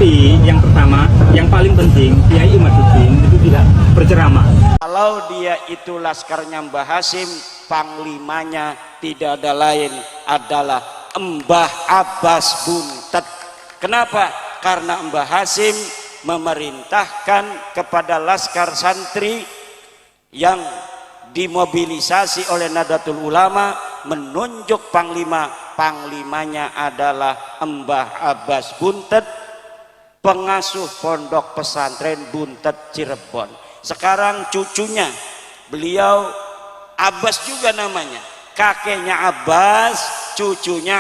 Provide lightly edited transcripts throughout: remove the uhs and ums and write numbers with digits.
Tapi yang pertama, yang paling penting, Kiai Imaduddin itu tidak berceramah. Kalau dia itu laskarnya Mbah Hasyim, panglimanya tidak ada lain adalah Mbah Abbas Buntet. Kenapa? Karena Mbah Hasyim memerintahkan kepada laskar santri yang dimobilisasi oleh Nahdlatul Ulama menunjuk panglima. Panglimanya adalah Mbah Abbas Buntet, pengasuh pondok pesantren Buntet Cirebon. Sekarang cucunya, beliau Abbas juga namanya, kakeknya Abbas, cucunya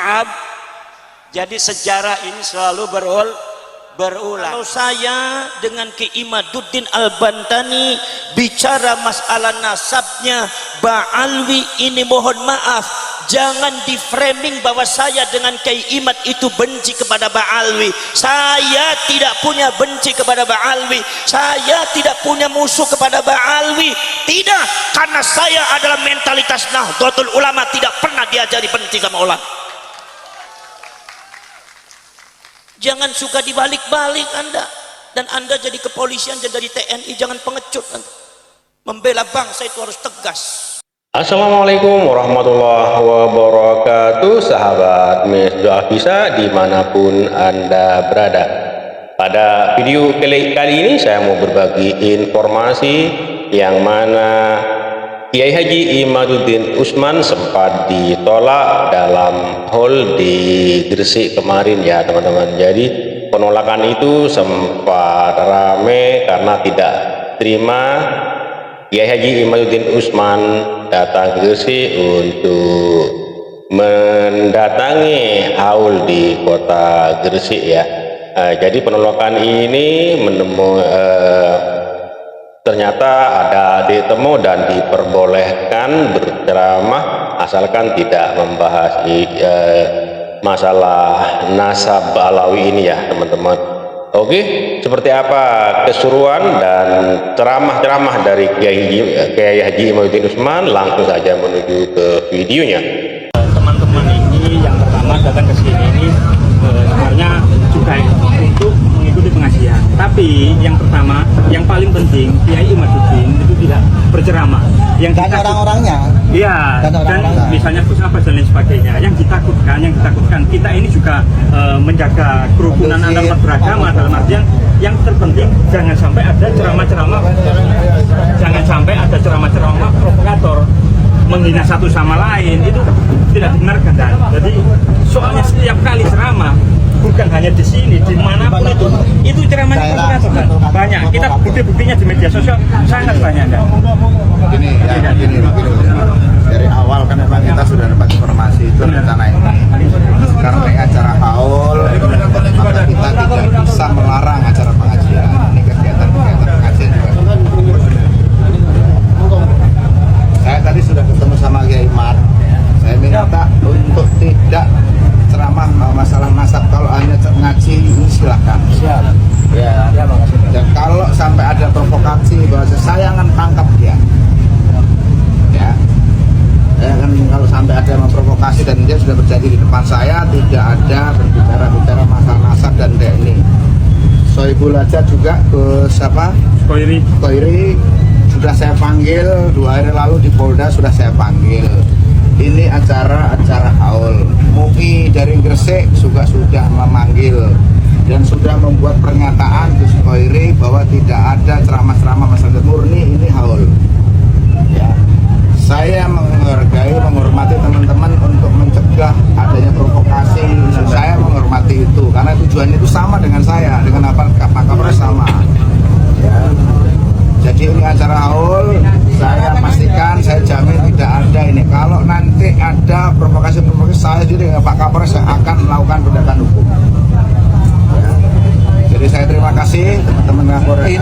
Jadi sejarah ini selalu berulang. Kalau saya dengan Ki Imaduddin Al-Bantani bicara masalah nasabnya Ba'alwi, ini mohon maaf, jangan di framing bahwa saya dengan Kiai Imad itu benci kepada Ba'alwi. Saya tidak punya benci kepada Ba'alwi, saya tidak punya musuh kepada Ba'alwi, tidak, karena saya adalah mentalitas Nahdlatul Ulama, tidak pernah diajari benci sama ulama. Jangan suka dibalik-balik Anda, dan Anda jadi kepolisian, jadi TNI, jangan pengecut Anda. Membela bangsa itu harus tegas. Assalamualaikum warahmatullahi wabarakatuh, sahabat Misbah Bisa dimanapun Anda berada. Pada video kali ini saya mau berbagi informasi yang mana Kiai Haji Imaduddin Utsman sempat ditolak dalam hall di Gresik kemarin ya teman-teman. Jadi penolakan itu sempat rame karena tidak terima Kiai Haji Imaduddin Utsman datang ke Gresik untuk mendatangi haul di kota Gresik ya. Jadi penolakan ini ternyata ada ditemu dan diperbolehkan berceramah asalkan tidak membahas masalah nasab Alawi ini ya teman-teman. Oke, seperti apa keseruan dan ceramah-ceramah dari Kiai Haji Imaduddin Utsman? Langsung saja menuju ke videonya. Teman-teman ini yang pertama datang ke sini ini sebenarnya juga untuk mengikuti pengajian. Tapi yang pertama, yang paling penting, Kiai Imaduddin itu tidak berceramah. Yang dan orang-orangnya. Iya. Dan misalnya apa dan lain sebagainya. Yang ditakutkan kita ini juga menjaga kerukunan antar beragama, dalam artian yang terpenting jangan sampai ada ceramah provokator menghina satu sama lain, itu tidak dibenarkan. Jadi soalnya setiap kali ceramah, bukan hanya di sini, dimanapun itu ceramahnya provokator kan? Banyak. Kita bukti-buktinya di media sosial sangat banyak kan? Begini, dari awal kan memang kita sudah dapat informasi itu rencana ini. Sekarang ini acara haul, maka kita tidak bisa melarang acara pengajian. Ini kegiatan-kegiatan pengajian juga. Saya tadi sudah ketemu sama Kiai Imad. Saya minta untuk tidak ceramah masalah nasab. Kalau hanya ngaji ini silahkan. Ya, dan kalau sampai ada provokasi bahwa saya akan tangkap dia. Ya, kan kalau sampai ada memprovokasi dan dia sudah berjanji di depan saya tidak ada berbicara masalah nasab dan ini. Soebul aja juga ke siapa? Koiri sudah saya panggil 2 hari lalu di Polda, sudah saya panggil. Ini acara haul. MUI dari Gresik juga sudah memanggil dan sudah membuat pernyataan di Koiri bahwa tidak ada ceramah-ceramah masalah murni, ini haul. Ya. Saya menghormati teman-teman untuk mencegah adanya provokasi. Saya menghormati itu karena tujuannya itu sama dengan saya, dengan apa Kapolres sama. Ya. Jadi ini acara haul, saya pastikan, saya jamin tidak ada ini. Kalau nanti ada provokasi, saya juga dengan Pak Kapolres saya akan melakukan tindakan hukum. Ya. Jadi saya terima kasih teman-teman Kapolres.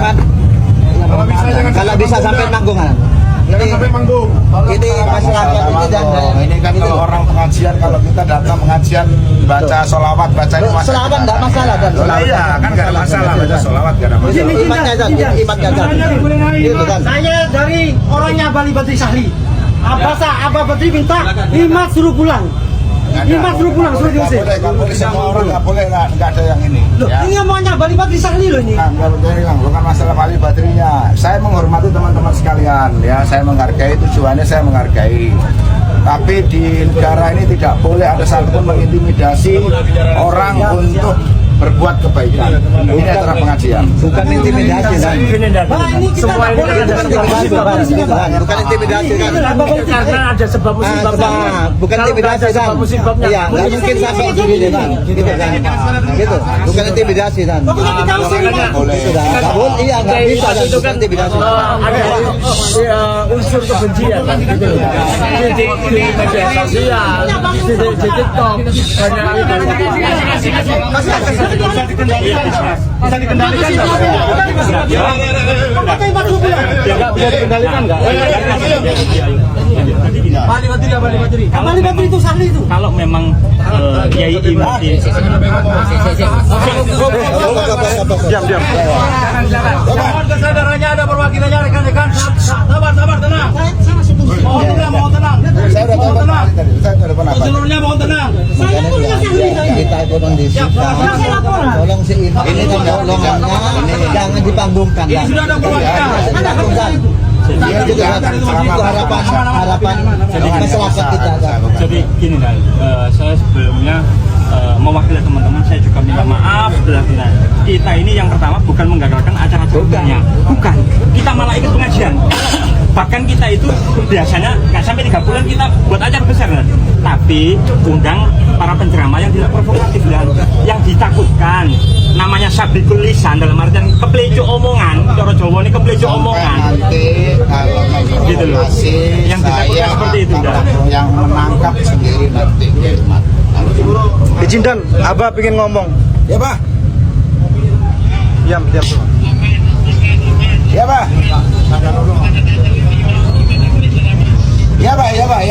Kalau bisa sampai manggungan. Jangan sampai manggung. Ini masyarakat ini dan ini kan kalau orang pengajian, kalau kita datang pengajian baca sholawat, baca sholawat nggak masalah dan iya kan nggak ada masalah baca sholawat nggak ada masalah. Iman jajan. Saya dari orangnya Bali Badri Sahli. Apa Badri minta Imad suruh pulang. Imat suruh pulang, suruh diusir. Nggak boleh, semua orang nggak boleh, nggak ada yang ini. Loh, Ya. ini omongannya Bali Badri Sahli loh ini. Nah, nggak boleh, Kang. Bukan masalah Bali Badrinya. Saya menghormati teman-teman sekalian, ya. Saya menghargai, tujuannya saya menghargai. Tapi di negara ini tidak boleh ada satupun mengintimidasi orang untuk berbuat kebaikan. Ini acara pengajian. Bukan intimidasi kan. Pak, ini kita semua ini boleh ada intimidasi kan. Bukan intimidasi kan. karena ada sebab musibahnya. Bukan intimidasi kan. Iya, nggak mungkin sampai begini kan. Gitu kan. Gitu. Bukan intimidasi kan. Nggak boleh. Gitu kan. Nggak boleh. Iya, nggak bisa kan. Bukan intimidasi. Ada unsur kebencian gitu loh. Di media sosial, di TikTok, bisa dikendalikan nggak? Bali Badri itu Sahli itu. Kalau memang Kiai Imad diam. Mohon kesadarannya, ada perwakilannya, rekan-rekan. Sabar, tenang. Mohon tenang. Saya udah tahu tadi. Saya udah pernah. Seluruhnya mohon tenang. Kita kondisikan. Tolong si Imam ini tolongannya jangan dipanggungkan. Ini sudah ada perwakilan. Itu harapan masyarakat kita. Jadi gini kan, saya sebelumnya mewakili teman-teman, saya juga minta maaf sebelumnya. Kita ini yang pertama bukan menggagalkan acara ceramahnya, bukan. Kita malah ikut pengajian. Bahkan kita itu biasanya nggak sampai 3 bulan kita buat acara besar kan? Tapi undang para penceramah yang tidak provokatif dan yang ditakutkan. Namanya sabikul lisan, dalam artian keplecu omongan. Cara Jawa ini keplecu omongan. Nanti kalau Gitu loh. Yang ditakutkan seperti itu, Dan. yang menangkap sendiri nanti Imad. Izin Dan, Abah pengen ngomong. Ya, Pak. Diam. Ya, Pak. Ya, Pak. Ya, Pak.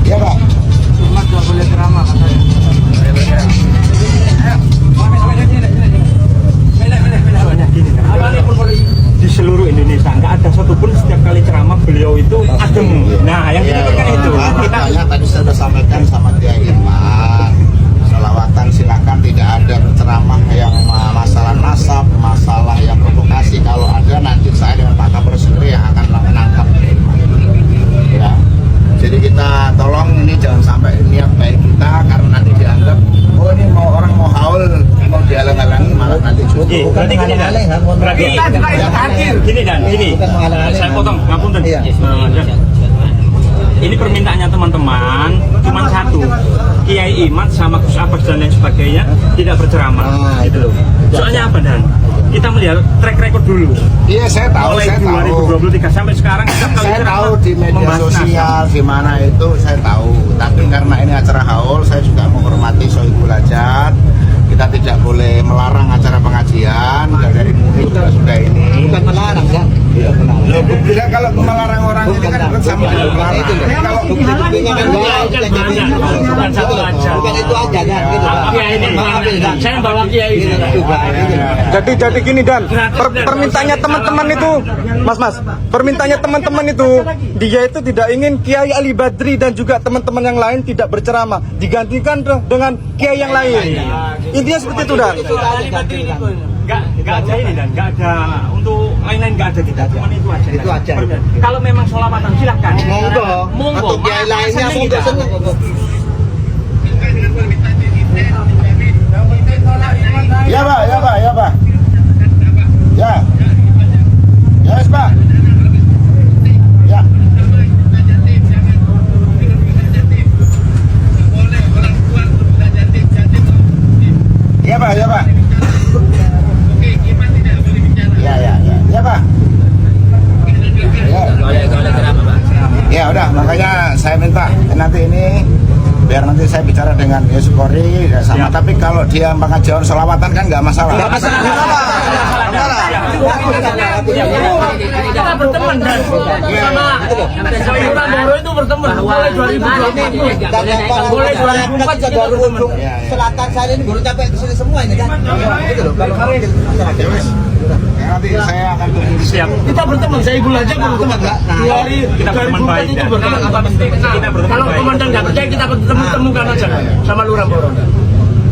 Ya, Pak. Di seluruh Indonesia nggak ada satupun setiap kali ceramah beliau itu adem. Nah, yang ditakutkan itu kita Makanya tadi saya sudah sampaikan sama Kiai Imad, selawatan silakan, tidak ada ceramah yang masalah nasab, masalah yang provokasi. Kalau ada nanti saya dengan Pak Kapolres sendiri yang akan menangkap. Ya. Jadi kita tolong ini jangan sampai niat baik kita karena nanti dianggap oh ini mau orang mau haul mau dihalang-halangi malah nanti justru. berarti gini Dan. Berarti gini Dan, gini. Saya potong, ngapunten. Iya. Dan. Ini permintaannya teman-teman cuma satu. Kiai Imad sama Gus Abbas dan lain sebagainya tidak berceramah, gitu loh. Soalnya apa Dan? Kita melihat track record dulu. Iya saya tahu, Mulai saya tahu. 2023 sampai sekarang setiap kali Saya ceramah tahu di media membahas sosial di mana itu saya tahu. Tapi karena ini acara haul, saya juga menghormati Sohibul Hajat. Kita tidak boleh melarang acara pengajian. Dari MUI juga sudah ini. Bukan melarang kan. Loh, bila kalau melarang orang ini kan bukan sama dengan melarang. Jadi kalau bukan satu aja. Bukan itu aja kan. Gitu kan. Kiai ini saya bawa Kiai ini. Jadi gini Dan, permintaannya teman-teman itu, Mas, permintaannya teman-teman itu, dia itu tidak ingin Kiai Ali Badri dan juga teman-teman yang lain tidak berceramah, digantikan dengan Kiai yang lain. Intinya seperti itu Dan. Nggak ada ini Dan, nggak ada untuk lain-lain nggak ada kita, cuma itu aja. Itu aja. Kalau memang sholawatan silahkan. Monggo. Atau kiai lainnya monggo seneng. ya Pak, ya Pak, ya Pak. Ya. Ya wes, Pak. Ya. Ya Pak, ya Pak. Ya Pak. Ya udah, makanya saya minta nanti ini biar nanti saya bicara dengan Yusukori ya sama. Tapi kalau dia pengajian sholawatan kan nggak masalah. Kita berteman Dan sama Sohibul Hajat itu berteman mulai 2023. boleh dari ujung selatan saya ini baru sampai ke sini semua ini kan. Gitu loh. Kalau Nanti saya akan Siap. Kita berteman, saya Ibu aja berteman. 2 hari Kita berteman baik. itu berteman. Kita berteman Kalau baik. komandan nggak percaya kita temukan aja sama Lurah Boron.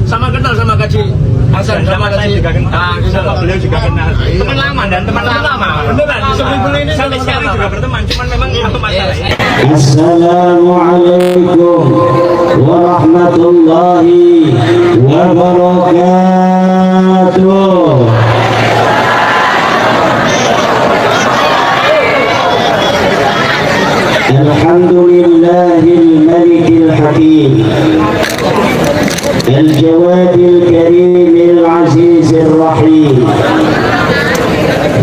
Sama kenal sama Gaji Hasan sama Sama saya Gaji. juga kenal, sama beliau juga kenal. Teman lama dan teman lama. Beneran di Sebelum ini Sampai sekarang juga berteman, cuman memang apa masalahnya? Assalamualaikum warahmatullahi wabarakatuh. Alhamdulillahil malikil hakim, الجواد الكريم العزيز الرحيم،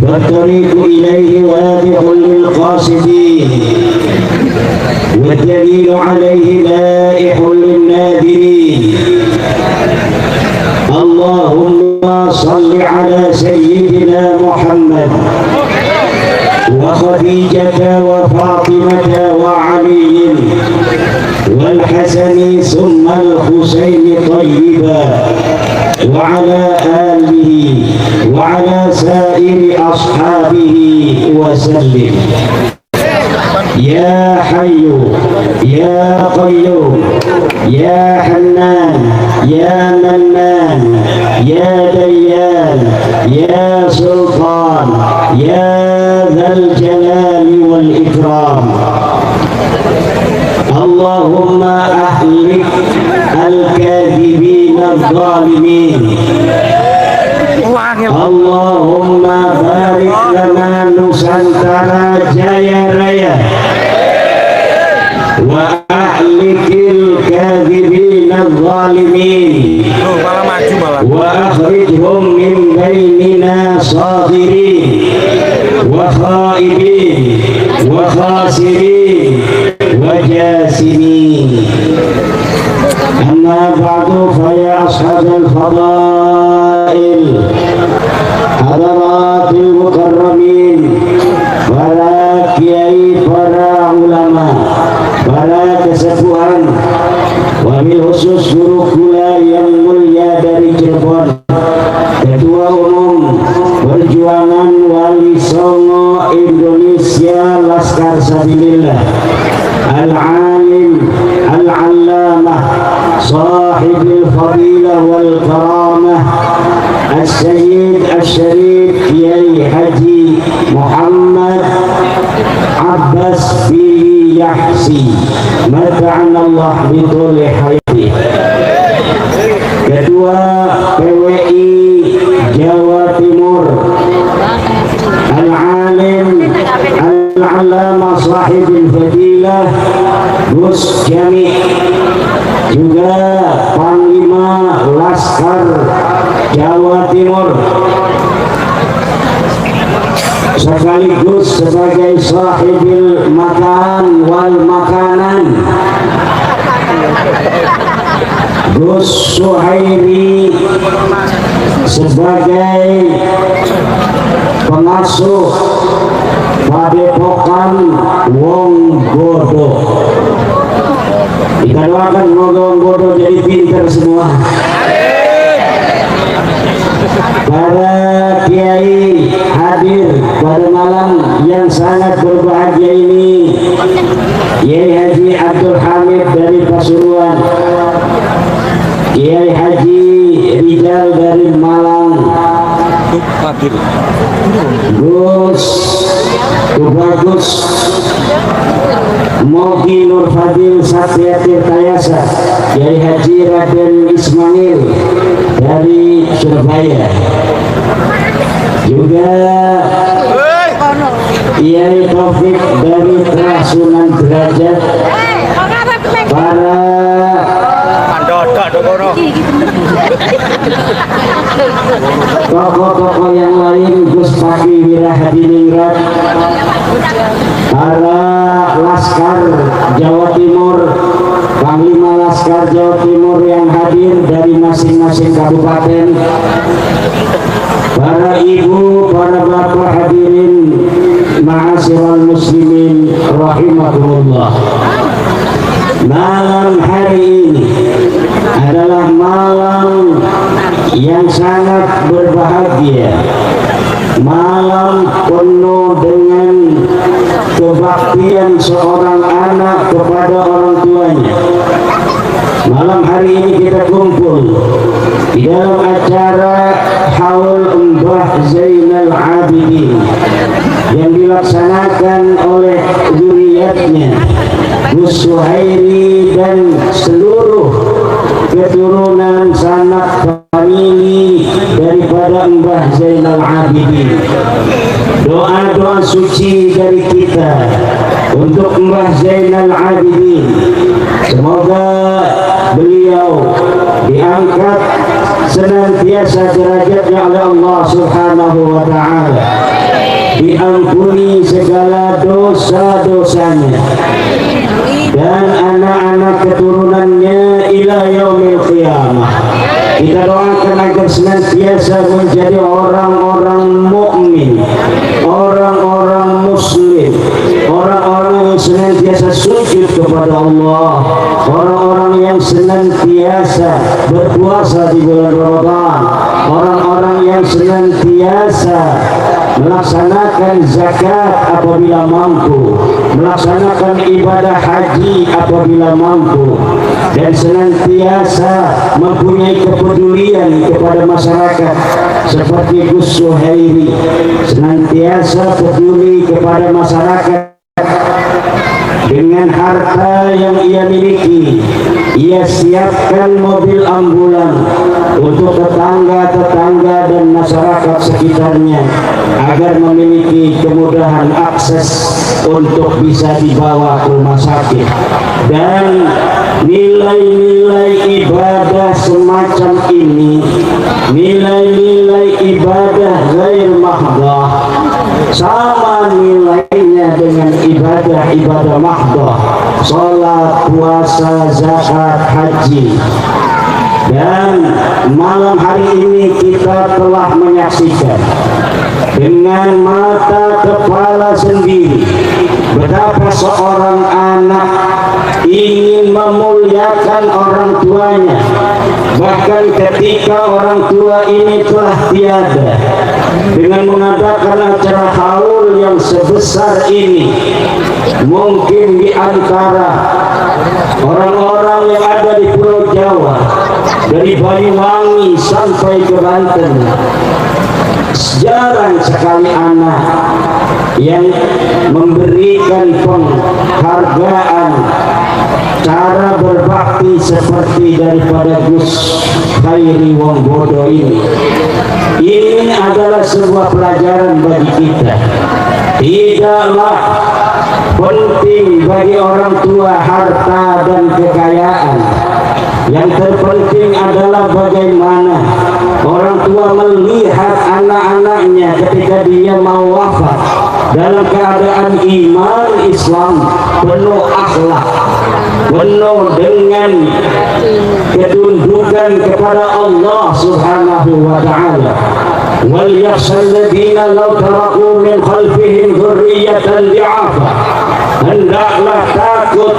والطريق إليه واضح للقاصدين، والدليل عليه لائح للنادرين. اللهم صل على سيدنا محمد وخديجة وفاطمة وعلي والحسن ثم الحسين طيبا، وعلى آله وعلى سائر أصحابه وسلم. يا حي يا قيوم يا حنان يا منان يا ديان يا سلطان يا ذا الجلال والإكرام. اللهم أهلك الكاذبين الظالمين. اللهم بارك لنا نusantara jaya raya وأهلك الكاذبين الظالمين وأخرجهم من بيننا صاغرين وخائبين وخاسرين وجاسمين. أما بعد فيا أصحاب الفضائل حضرات المكرمين, para kiai, para ulama, para kesepuhan, wabil khusus guru kula yang mulia dari Cirebon, Ketua Umum Perjuangan Wali Songo Indonesia Laskar Sabilillah, Al-Alim Al-Allamah Sahibul Fadilah wal Karamah Al-Sayyid Al-Syarif Kiai Haji Muhammad Abbas bin Yahsi, mata'anallah bituli hayati, Ketua PWI Jawa Timur, Al-Alim Al-Allamah Sahibul Fadilah Gus Jami, juga Panglima Laskar Jawa Timur, sekaligus sebagai sahibul makan wal makanan, Gus Suhairi sebagai pengasuh Padepokan Wong Bodo. Kita doakan semoga Wong Bodo jadi pintar semua. Para kiai hadir pada malam yang sangat berbahagia ini, Kiai Haji Abdul Hamid dari Pasuruan, Kiai Haji Rizal dari Malang, Gus Tubagus Mogi Nur Fadil Satya Tirtayasa, Kiai Haji Raden Ismail dari Surabaya, juga Kiai Taufik dari Trasunan Derajat, para tokoh-tokoh yang lain, Gus Paki Wirahadiningrat, para Laskar Jawa Timur, Panglima Laskar Jawa Timur yang hadir dari masing-masing kabupaten, para ibu, para bapak hadirin ma'asyiral muslimin rahimakumullah. malam hari ini adalah malam yang sangat berbahagia, malam penuh dengan kebaktian seorang anak kepada orang tuanya. Malam hari ini kita kumpul di dalam acara Haul Mbah Zainal Abidin yang dilaksanakan oleh zuriatnya Gus Suhairi dan seluruh keturunan sanak famili daripada Mbah Zainal Abidin. Doa-doa suci dari kita untuk Mbah Zainal Abidin, semoga beliau diangkat senantiasa derajatnya oleh Allah Subhanahu wa Ta'ala, diampuni segala dosa-dosanya dan anak-anak keturunannya ila yaumil qiyamah. Kita doakan agar senantiasa menjadi orang-orang mukmin, orang-orang muslim, orang-orang yang senantiasa sujud kepada Allah, orang-orang yang senantiasa berpuasa di bulan Ramadan, orang-orang yang senantiasa melaksanakan zakat apabila mampu, melaksanakan ibadah haji apabila mampu, dan senantiasa mempunyai kepedulian kepada masyarakat seperti Gus Suhairi, senantiasa peduli kepada masyarakat dengan harta yang ia miliki. Ia siapkan mobil ambulan untuk tetangga-tetangga dan masyarakat sekitarnya agar memiliki kemudahan akses untuk bisa dibawa ke rumah sakit. Dan nilai-nilai ibadah semacam ini, nilai-nilai ibadah ghair mahdah, sama nilainya dengan ibadah-ibadah mahdah, sholat, puasa, zakat, haji. Dan malam hari ini kita telah menyaksikan dengan mata kepala sendiri betapa seorang anak ingin memuliakan orang tuanya, bahkan ketika orang tua ini telah tiada, dengan mengadakan acara haul yang sebesar ini. Mungkin di antara orang-orang yang ada di Pulau Jawa, dari Banyuwangi sampai ke Banten, jarang sekali anak yang memberikan penghargaan cara berbakti seperti daripada Gus Khairi Wongbodo ini. Ini adalah sebuah pelajaran bagi kita. Tidaklah penting bagi orang tua harta dan kekayaan. Yang terpenting adalah bagaimana orang tua melihat anak-anaknya ketika dia mau wafat dalam keadaan iman Islam, penuh akhlak, penuh dengan ketundukan kepada Allah Subhanahu wa Ta'ala. Wal yakhshal ladzina law taraku min khalfihim dzurriyyatan dhi'afa. Hendaklah takut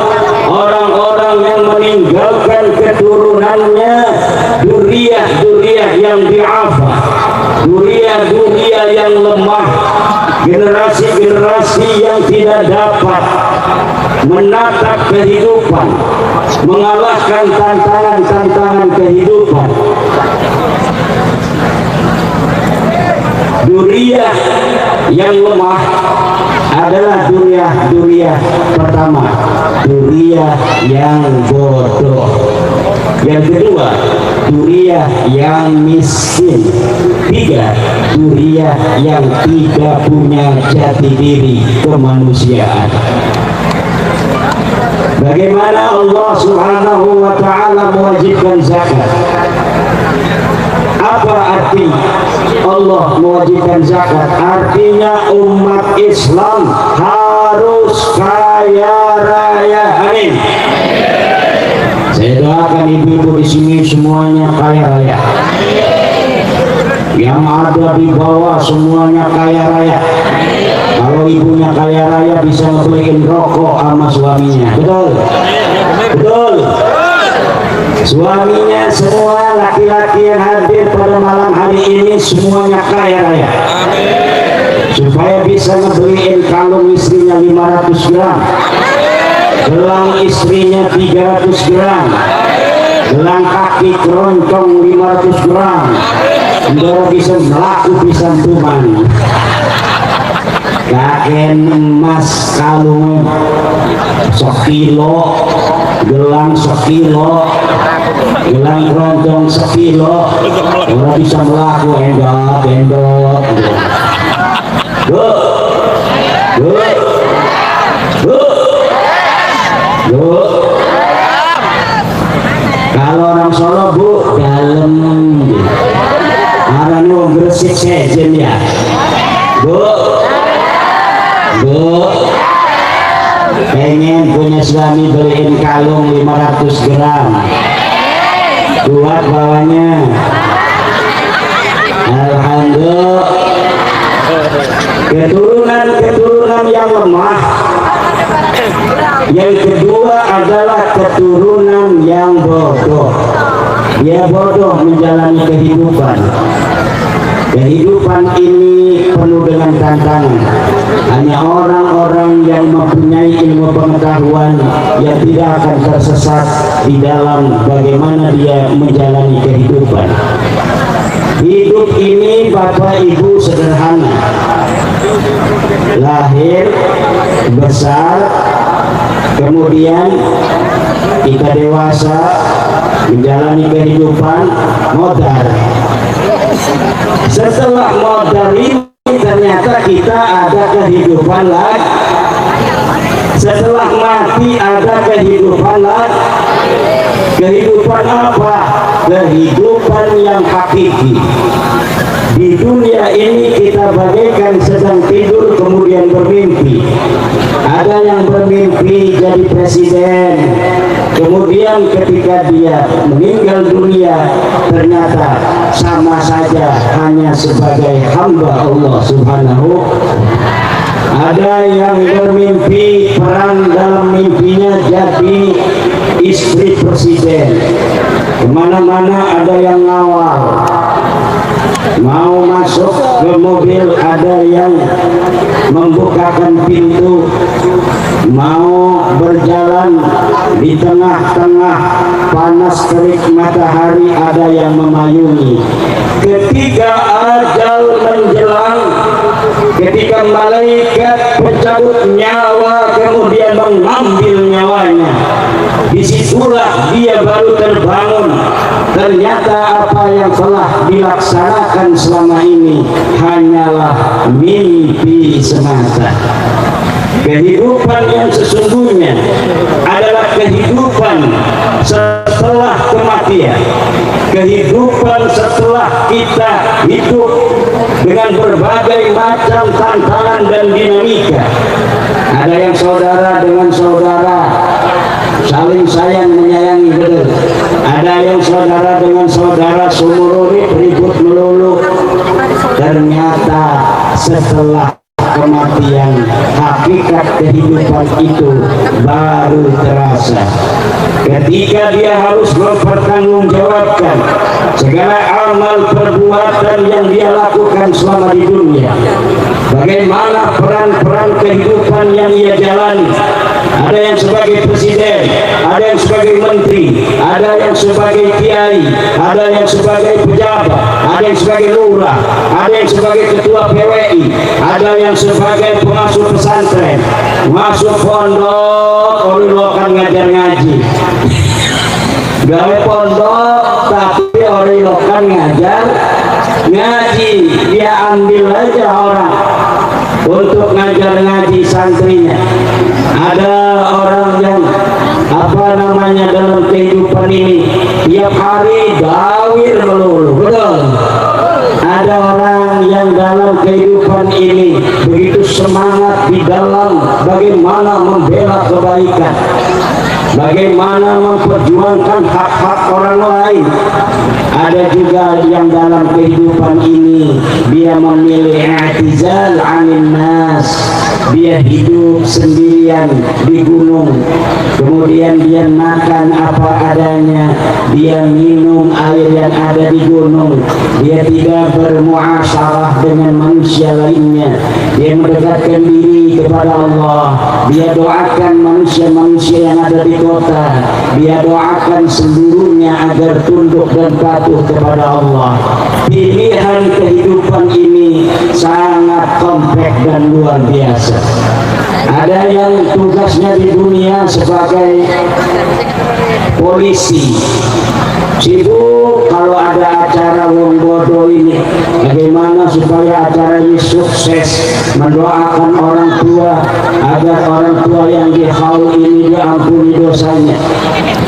orang-orang yang meninggalkan keturunannya dzurriyyah yang dhi'afa, dzurriyyah yang lemah, generasi-generasi yang tidak dapat menatap kehidupan, mengalahkan tantangan-tantangan kehidupan. Dzurriyyah yang lemah adalah dzurriyyah pertama, dzurriyyah yang bodoh. Yang kedua, dzurriyyah yang miskin. Tiga, dzurriyyah yang tidak punya jati diri kemanusiaan. Bagaimana Allah Subhanahu wa Ta'ala mewajibkan zakat? Apa arti Allah mewajibkan zakat? Artinya umat Islam harus kaya raya. Amin. Saya doakan ibu-ibu di sini semuanya kaya raya. Yang ada di bawah semuanya kaya raya. Kalau ibunya kaya raya bisa ngebeliin rokok sama suaminya. Betul? Betul. Suaminya semua laki-laki yang hadir pada malam hari ini semuanya kaya raya. Supaya bisa ngebeliin kalung istrinya 500 gram, gelang istrinya 300 gram, gelang kaki keroncong 500 gram, baru bisa melaku bisa tuman. Kaken emas kalung sekilo, gelang sekilo, gelang keroncong sekilo, baru bisa melaku endok. Bu. Kalau orang Solo bu dalam, orang nu Gresik sejen ya. Bu, pengen punya suami beliin kalung 500 gram, buat bawahnya. Alhamdulillah. Keturunan yang lemah. Yang kedua adalah keturunan yang bodoh. Dia bodoh menjalani kehidupan. Kehidupan ini penuh dengan tantangan. Hanya orang-orang yang mempunyai ilmu pengetahuan yang tidak akan tersesat di dalam bagaimana dia menjalani kehidupan. Hidup ini Bapak Ibu sederhana. Lahir, besar, kemudian kita dewasa, menjalani kehidupan modal. Setelah modal ini ternyata kita ada kehidupan lagi. Setelah mati ada kehidupan lagi. Kehidupan apa? Kehidupan yang hakiki. Di dunia ini kita bagaikan sedang tidur kemudian bermimpi. Ada yang bermimpi jadi presiden, kemudian ketika dia meninggal dunia ternyata sama saja hanya sebagai hamba Allah Subhanahu. Ada yang bermimpi perang dalam mimpinya jadi istri presiden. Kemana-mana ada yang ngawal. Mau masuk ke mobil ada yang membukakan pintu. Mau berjalan di tengah-tengah panas terik matahari ada yang memayungi. Ketika ajal menjelang, ketika malaikat pencabut nyawa kemudian mengambil nyawanya, disitulah dia baru terbangun. Ternyata apa yang telah dilaksanakan selama ini hanyalah mimpi semata. Kehidupan yang sesungguhnya adalah kehidupan setelah kematian. Kehidupan setelah kita hidup dengan berbagai macam tantangan dan dinamika. Ada yang saudara dengan saudara saling sayang menyayangi, betul. Ada yang saudara dengan saudara sumur urip ribut melulu. Ternyata setelah kematian hakikat kehidupan itu baru terasa. Ketika dia harus mempertanggungjawabkan segala amal perbuatan yang dia lakukan selama di dunia. Bagaimana peran-peran kehidupan yang ia jalani. Ada yang sebagai presiden, ada yang sebagai menteri, ada yang sebagai kiai, ada yang sebagai pejabat, ada yang sebagai lurah, ada yang sebagai ketua PWI, ada yang sebagai pengasuh pesantren, masuk pondok, orang ngajar ngaji. Gawe pondok tapi orang ngajar ngaji, dia ambil aja orang untuk ngajar ngaji santrinya. Ada orang yang dalam kehidupan ini tiap hari dawir melulu, betul. Ada orang yang dalam kehidupan ini begitu semangat di dalam bagaimana membela kebaikan, bagaimana memperjuangkan hak-hak orang lain. Ada juga yang dalam kehidupan ini dia memilih i'tizal 'anil nas, dia hidup sendirian di gunung, kemudian dia makan apa adanya, dia minum air yang ada di gunung, dia tidak bermuasyarah dengan manusia lainnya, dia mendekatkan diri kepada Allah, dia doakan manusia-manusia yang ada di kota, dia doakan seluruhnya agar tunduk dan patuh kepada Allah. Pilihan kehidupan ini sangat kompleks dan luar biasa. Ada yang tugasnya di dunia sebagai polisi, sibuk kalau ada acara wong bodoh ini, bagaimana supaya acara ini sukses, mendoakan orang tua agar orang tua yang dihaul ini diampuni dosanya.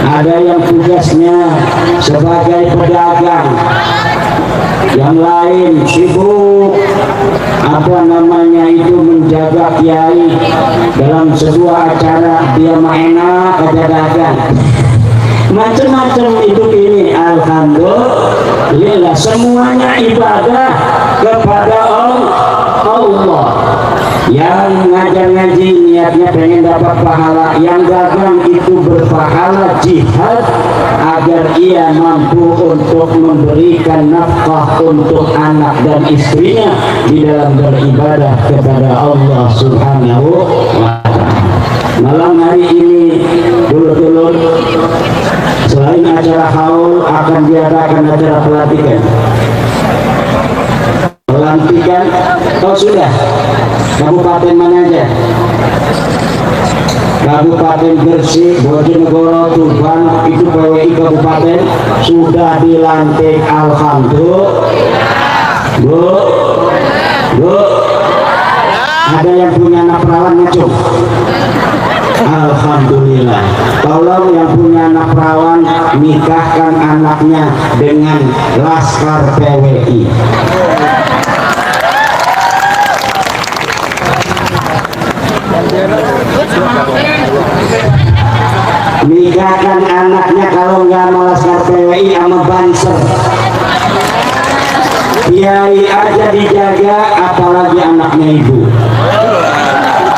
Ada yang tugasnya sebagai pedagang, yang lain sibuk menjaga kiai dalam sebuah acara, dia enak aja dagang, macam-macam hidup ini. Alhamdulillah semuanya ibadah kepada Allah. Yang ngajar ngaji niatnya pengen dapat pahala, yang dagang itu berpahala jihad agar ia mampu untuk memberikan nafkah untuk anak dan istrinya di dalam beribadah kepada Allah Subhanahu wa ta'ala. Malam hari ini dulur-dulur, selain acara haul akan diadakan acara pelatihan. Pelantikan, oh sudah, kabupaten mana aja? Kabupaten Gresik, Bojonegoro, Tuban, itu PWI kabupaten sudah dilantik. Alhamdulillah. Bu, ada yang punya anak perawan ngecung? Alhamdulillah. Tolong yang punya anak perawan nikahkan anaknya dengan Laskar PWI. Nikahkan anaknya kalau nggak mau Laskar PWI sama Banser. Kiai aja dijaga, apalagi anaknya ibu.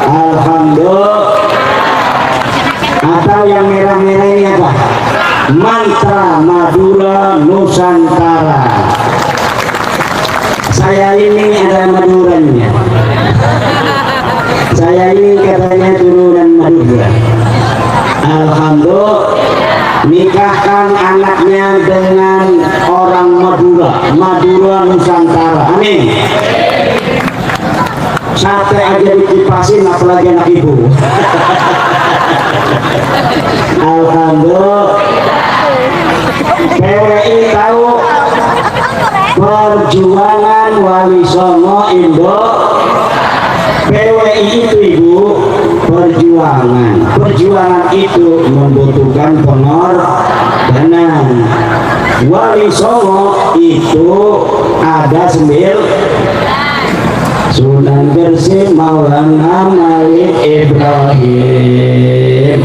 Alhamdulillah. Atau yang merah-merah ini apa? Mantra Madura Nusantara. Saya ini ada Maduranya. Saya ini katanya turunan Madura. Alhamdulillah, nikahkan anaknya dengan orang Madura Nusantara. Amin. Sate aja dikipasin, apalagi anak ibu. Alhamdulillah. PWI tahu perjuangan Wali Songo Indo. PWI itu ibu perjuangan itu membutuhkan pengorbanan. Wali Songo itu ada 9. Sunan Gresik Maulana Malik Ibrahim.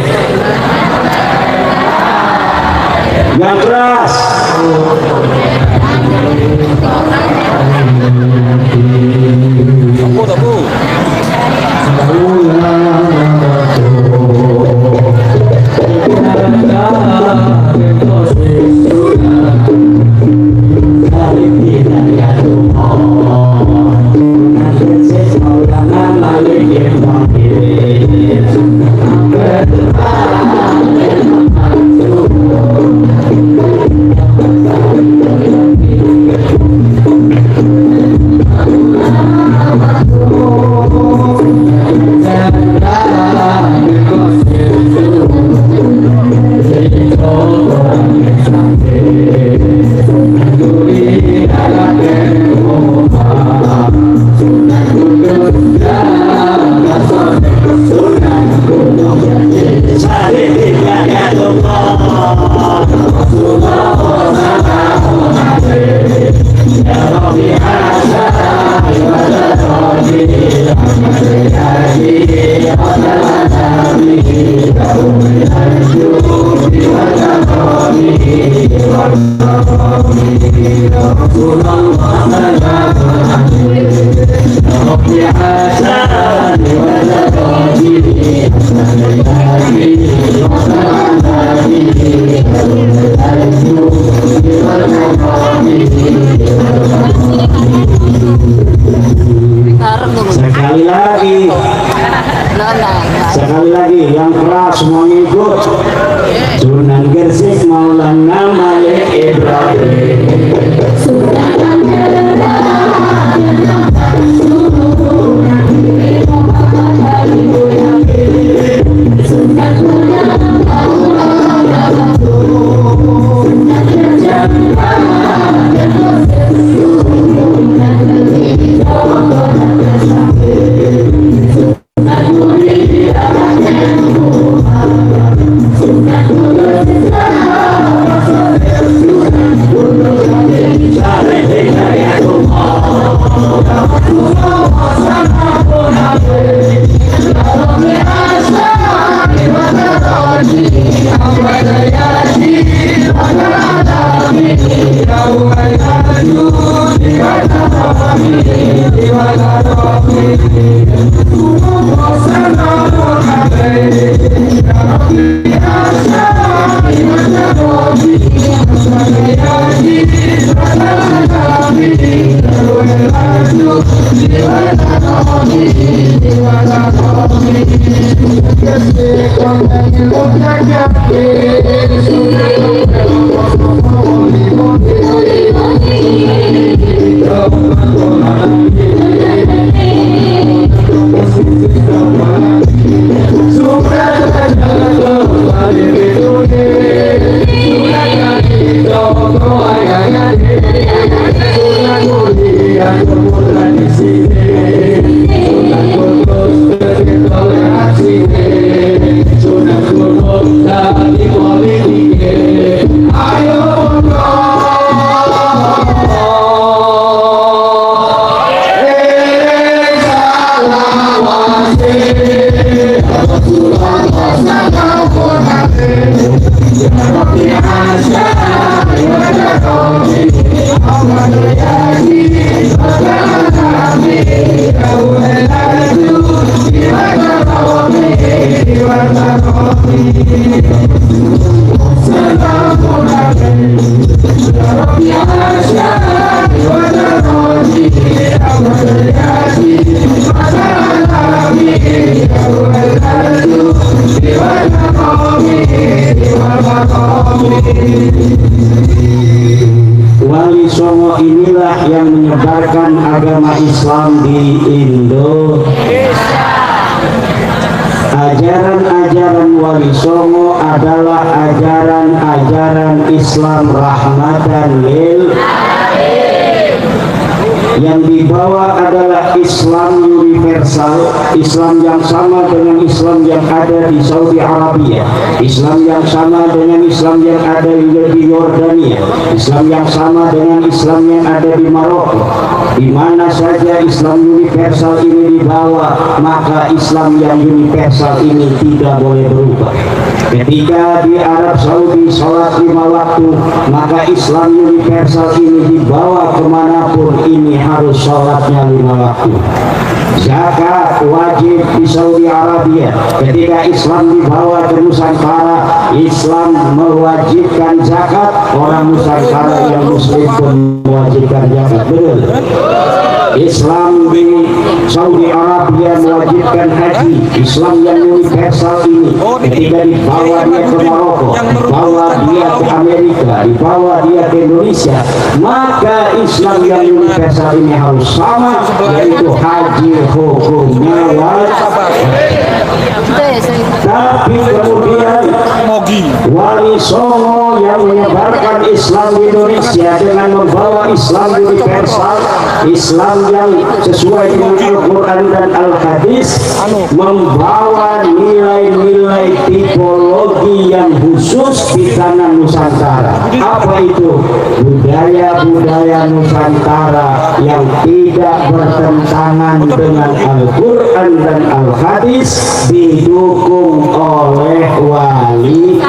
Yang keras. Ya Sunan Gresik Maulana Malik Ibrahim. Wali Songo inilah yang menyebarkan agama Islam di Indonesia. Ajaran-ajaran Wali Songo adalah ajaran-ajaran Islam rahmatan lil yang dibawa adalah Islam universal, Islam yang sama dengan Islam yang ada di Saudi Arabia, Islam yang sama dengan Islam yang ada di Yordania, Islam yang sama dengan Islam yang ada di Maroko. Di mana saja Islam universal ini dibawa, maka Islam yang universal ini tidak boleh berubah. Ketika di Arab Saudi sholat 5 waktu, maka Islam universal ini dibawa kemanapun, ini harus sholatnya 5 waktu. Zakat wajib di Saudi Arabia. Ketika Islam dibawa ke Nusantara, Islam mewajibkan zakat. Orang Nusantara yang Muslim pun mewajibkan zakat. Betul? Islam di Saudi Arabia mewajibkan haji. Islam yang universal ini ketika dibawa dia ke Maroko, dibawa dia ke Amerika, dibawa dia ke Indonesia, maka Islam yang universal ini harus sama, yaitu haji hukumnya wajib. Tapi kemudian Wali Songo yang menyebarkan Islam di Indonesia dengan membawa Islam universal, Islam yang sesuai dengan Al-Quran dan Al-Hadis, membawa nilai-nilai tipologi yang khusus di tanah Nusantara. Apa itu? Budaya-budaya Nusantara yang tidak bertentangan dengan Al-Quran dan Al-Hadis didukung oleh Wali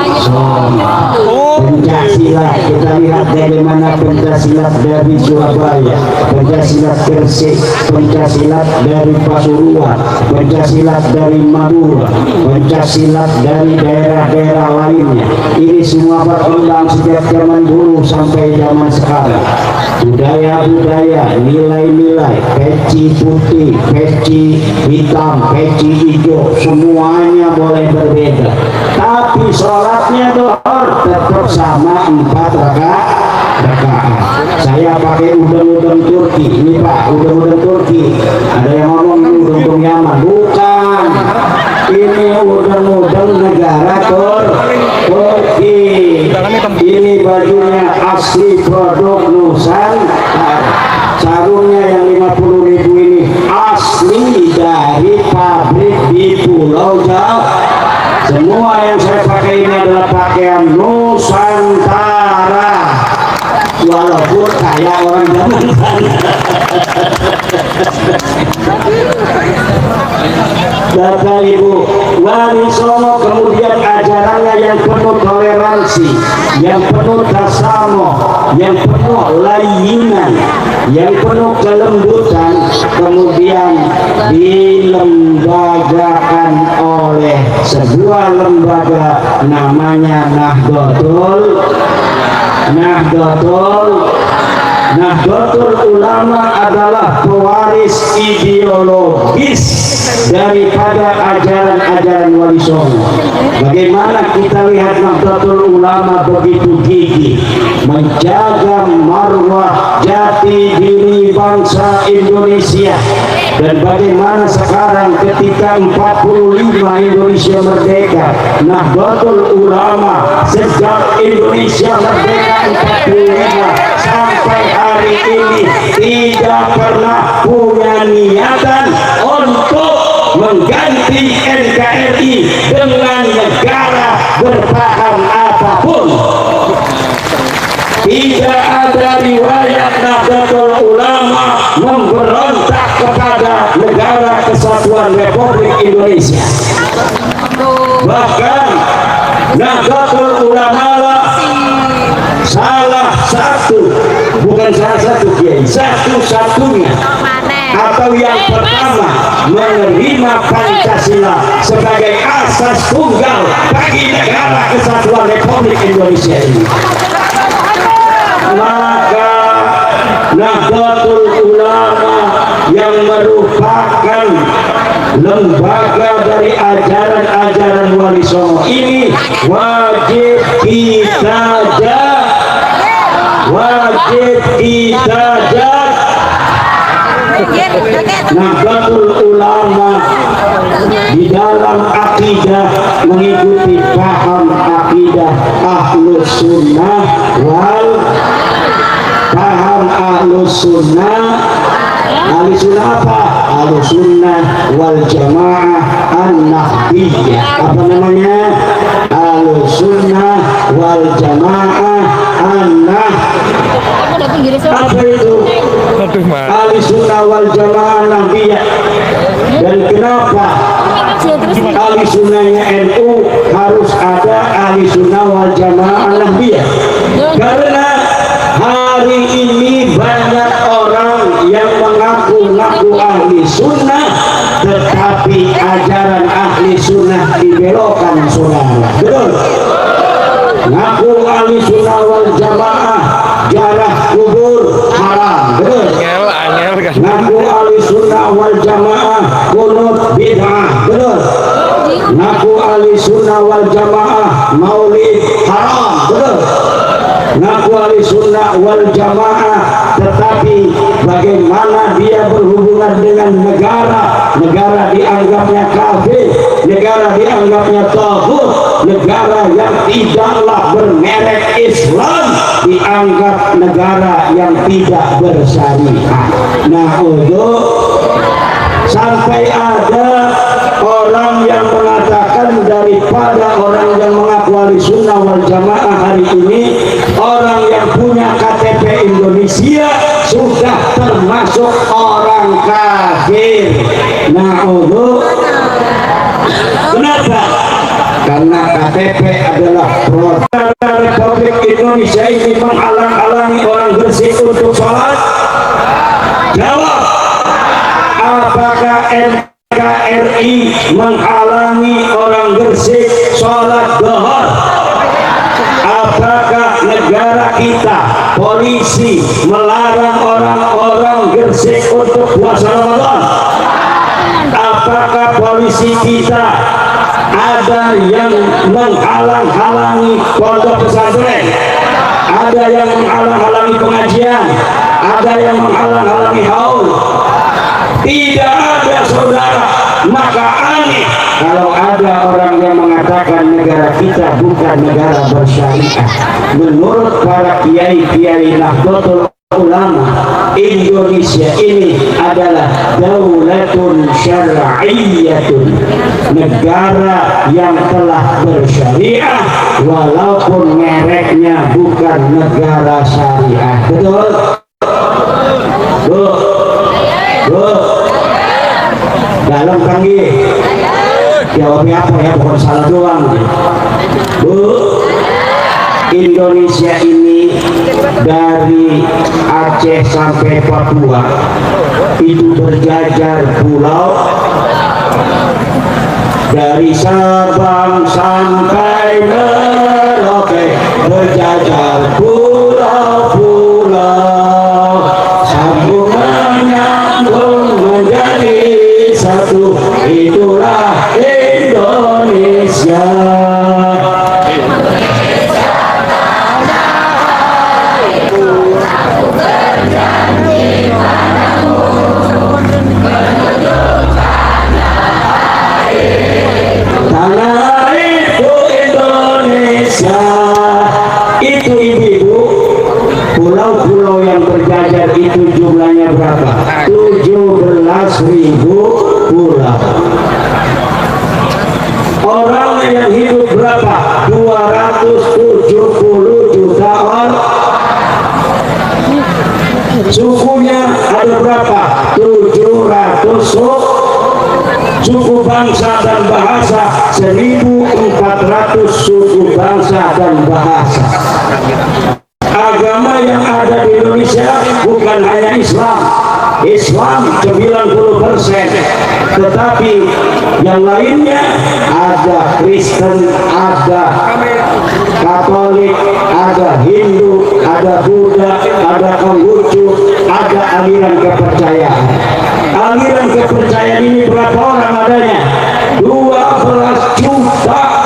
Pencaksilat, kita lihat bagaimana pencaksilat dari Surabaya, pencaksilat Gresik, pencaksilat dari Pasuruan, pencaksilat dari Madura, pencaksilat dari daerah-daerah lainnya. Ini semua berkembang sejak zaman dulu sampai zaman sekarang. Budaya-budaya, nilai-nilai, peci putih, peci hitam, peci hijau, semuanya boleh berbeda. Tapi sholatnya dohor tetap sama 4 rakaat. Saya pakai udang-udang Turki. Ini Pak, udang-udang Turki. Ada yang ngomong udang-udang Yaman. Bukan. Ini udang-udang negara Turki. Ini bajunya asli produk Nusantara. Sarungnya yang 50.000 ini asli dari pabrik di Pulau Jawa. Semua yang saya pakai ini adalah pakaian Nusantara, walaupun kayak orang zaman sana. Bapak Ibu, Wali Songo kemudian ajarannya yang penuh toleransi, yang penuh tasamuh, yang penuh layinan, yang penuh kelembutan, kemudian dilembagakan oleh sebuah lembaga namanya Nahdlatul Ulama adalah pewaris ideologis daripada ajaran-ajaran Wali Songo. Bagaimana kita lihat Nahdlatul Ulama begitu gigih menjaga marwah jati diri bangsa Indonesia, dan bagaimana sekarang ketika 45 Indonesia merdeka, Nahdlatul Ulama sejak Indonesia merdeka 45 sampai hari ini tidak pernah punya niatan untuk mengganti NKRI dengan negara berpaham apapun. Tidak ada riwayat Nahdlatul Ulama memberontak kepada negara kesatuan Republik Indonesia. Bahkan Nahdlatul Ulama salah satu, bukan salah satu kiai, satu-satunya atau yang pertama menerima Pancasila sebagai asas tunggal bagi negara kesatuan Republik Indonesia ini. Maka Nahdlatul Ulama yang merupakan lembaga dari ajaran-ajaran Wali Songo ini wajib kita jaga. Nahdlatul Ulama di dalam akidah mengikuti paham akidah Ahlus Sunnah Ahli Sunnah apa? Ahli Sunnah wal Jamaah An-Nahdliyah. Apa namanya? Ahli Sunnah wal Jamaah An-Nahdliyah. Apa itu? Ahli Sunnah wal Jamaah An-Nahdliyah. Dan kenapa Ahli Sunnahnya NU harus ada Ahli Sunnah wal Jamaah An-Nahdliyah? Karena hari ini banyak orang yang mengaku ahli sunnah, tetapi ajaran ahli sunnah dibelokkan, saudara. Betul? Ngaku ahli sunnah wal jamaah, jarah kubur haram. Betul? Ngaku ahli sunnah wal jamaah, kunut bid'ah. Betul? Ngaku ahli sunnah wal jamaah, maulid haram. Betul? Ngaku ahli sunnah wal jamaah, tetapi bagaimana dia berhubungan dengan negara dianggapnya kafir, negara dianggapnya taghut, negara yang tidaklah bermerek Islam dianggap negara yang tidak bersyariat. Nah, untuk sampai ada orang yang mengatakan daripada orang yang mengaku ahli sunnah wal jamaah hari ini, orang yang punya KTP Indonesia sudah termasuk orang kafir. Nah, kenapa? karena KTP adalah produk Republik Indonesia ini menghalang-halangi orang Gresik untuk sholat? Jawab. Apakah NKRI menghalangi orang Gresik sholat zuhur? Apakah negara kita, polisi, melarang orang-orang Gresik untuk puasa Ramadan? Apakah polisi kita ada yang menghalang-halangi pondok pesantren? Ada yang menghalang-halangi pengajian? Ada yang menghalang-halangi haul? Tidak ada, saudara. Maka aneh kalau ada orang yang mengatakan negara kita bukan negara bersyariah. Menurut para kiai-kiai Nahdlatul Ulama, Indonesia ini adalah daulatun syar'iyyatun, negara yang telah bersyariah walaupun mereknya bukan negara syariah. Betul? Bu, dalam kangi jawabnya apa ya, bukan salah doang. Bu, Indonesia ini dari Aceh sampai Papua itu berjajar pulau, dari Sabang sampai Merauke berjajar pulau-pulau, sambung menyambung menjadi satu, itulah Indonesia. Tanah itu Indonesia. Itu ibu-ibu, pulau-pulau yang berjajar itu jumlahnya berapa? 17.000 pulau. Orang yang hidup berapa? 270 juta orang. Sukunya ada berapa? 700 suku bangsa dan bahasa, 1.400 suku bangsa dan bahasa. Agama yang ada di Indonesia bukan hanya Islam. Islam 90%, tetapi yang lainnya ada Kristen, ada Katolik, ada Hindu, ada Buddha, ada Konghucu, ada aliran kepercayaan. Aliran kepercayaan ini berapa orang adanya? 12 juta.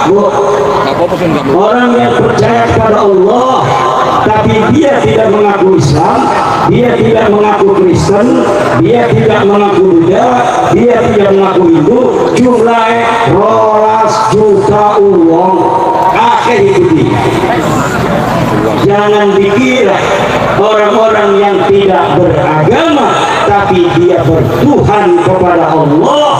Orang yang percaya kepada Allah, tapi dia tidak mengaku Islam, dia tidak mengaku Kristen, dia tidak mengaku Buddha, dia tidak mengaku Hindu, jumlahnya 12 juta uang. Akhir itu dia. Jangan dikira orang-orang yang tidak beragama tapi dia bertuhan kepada Allah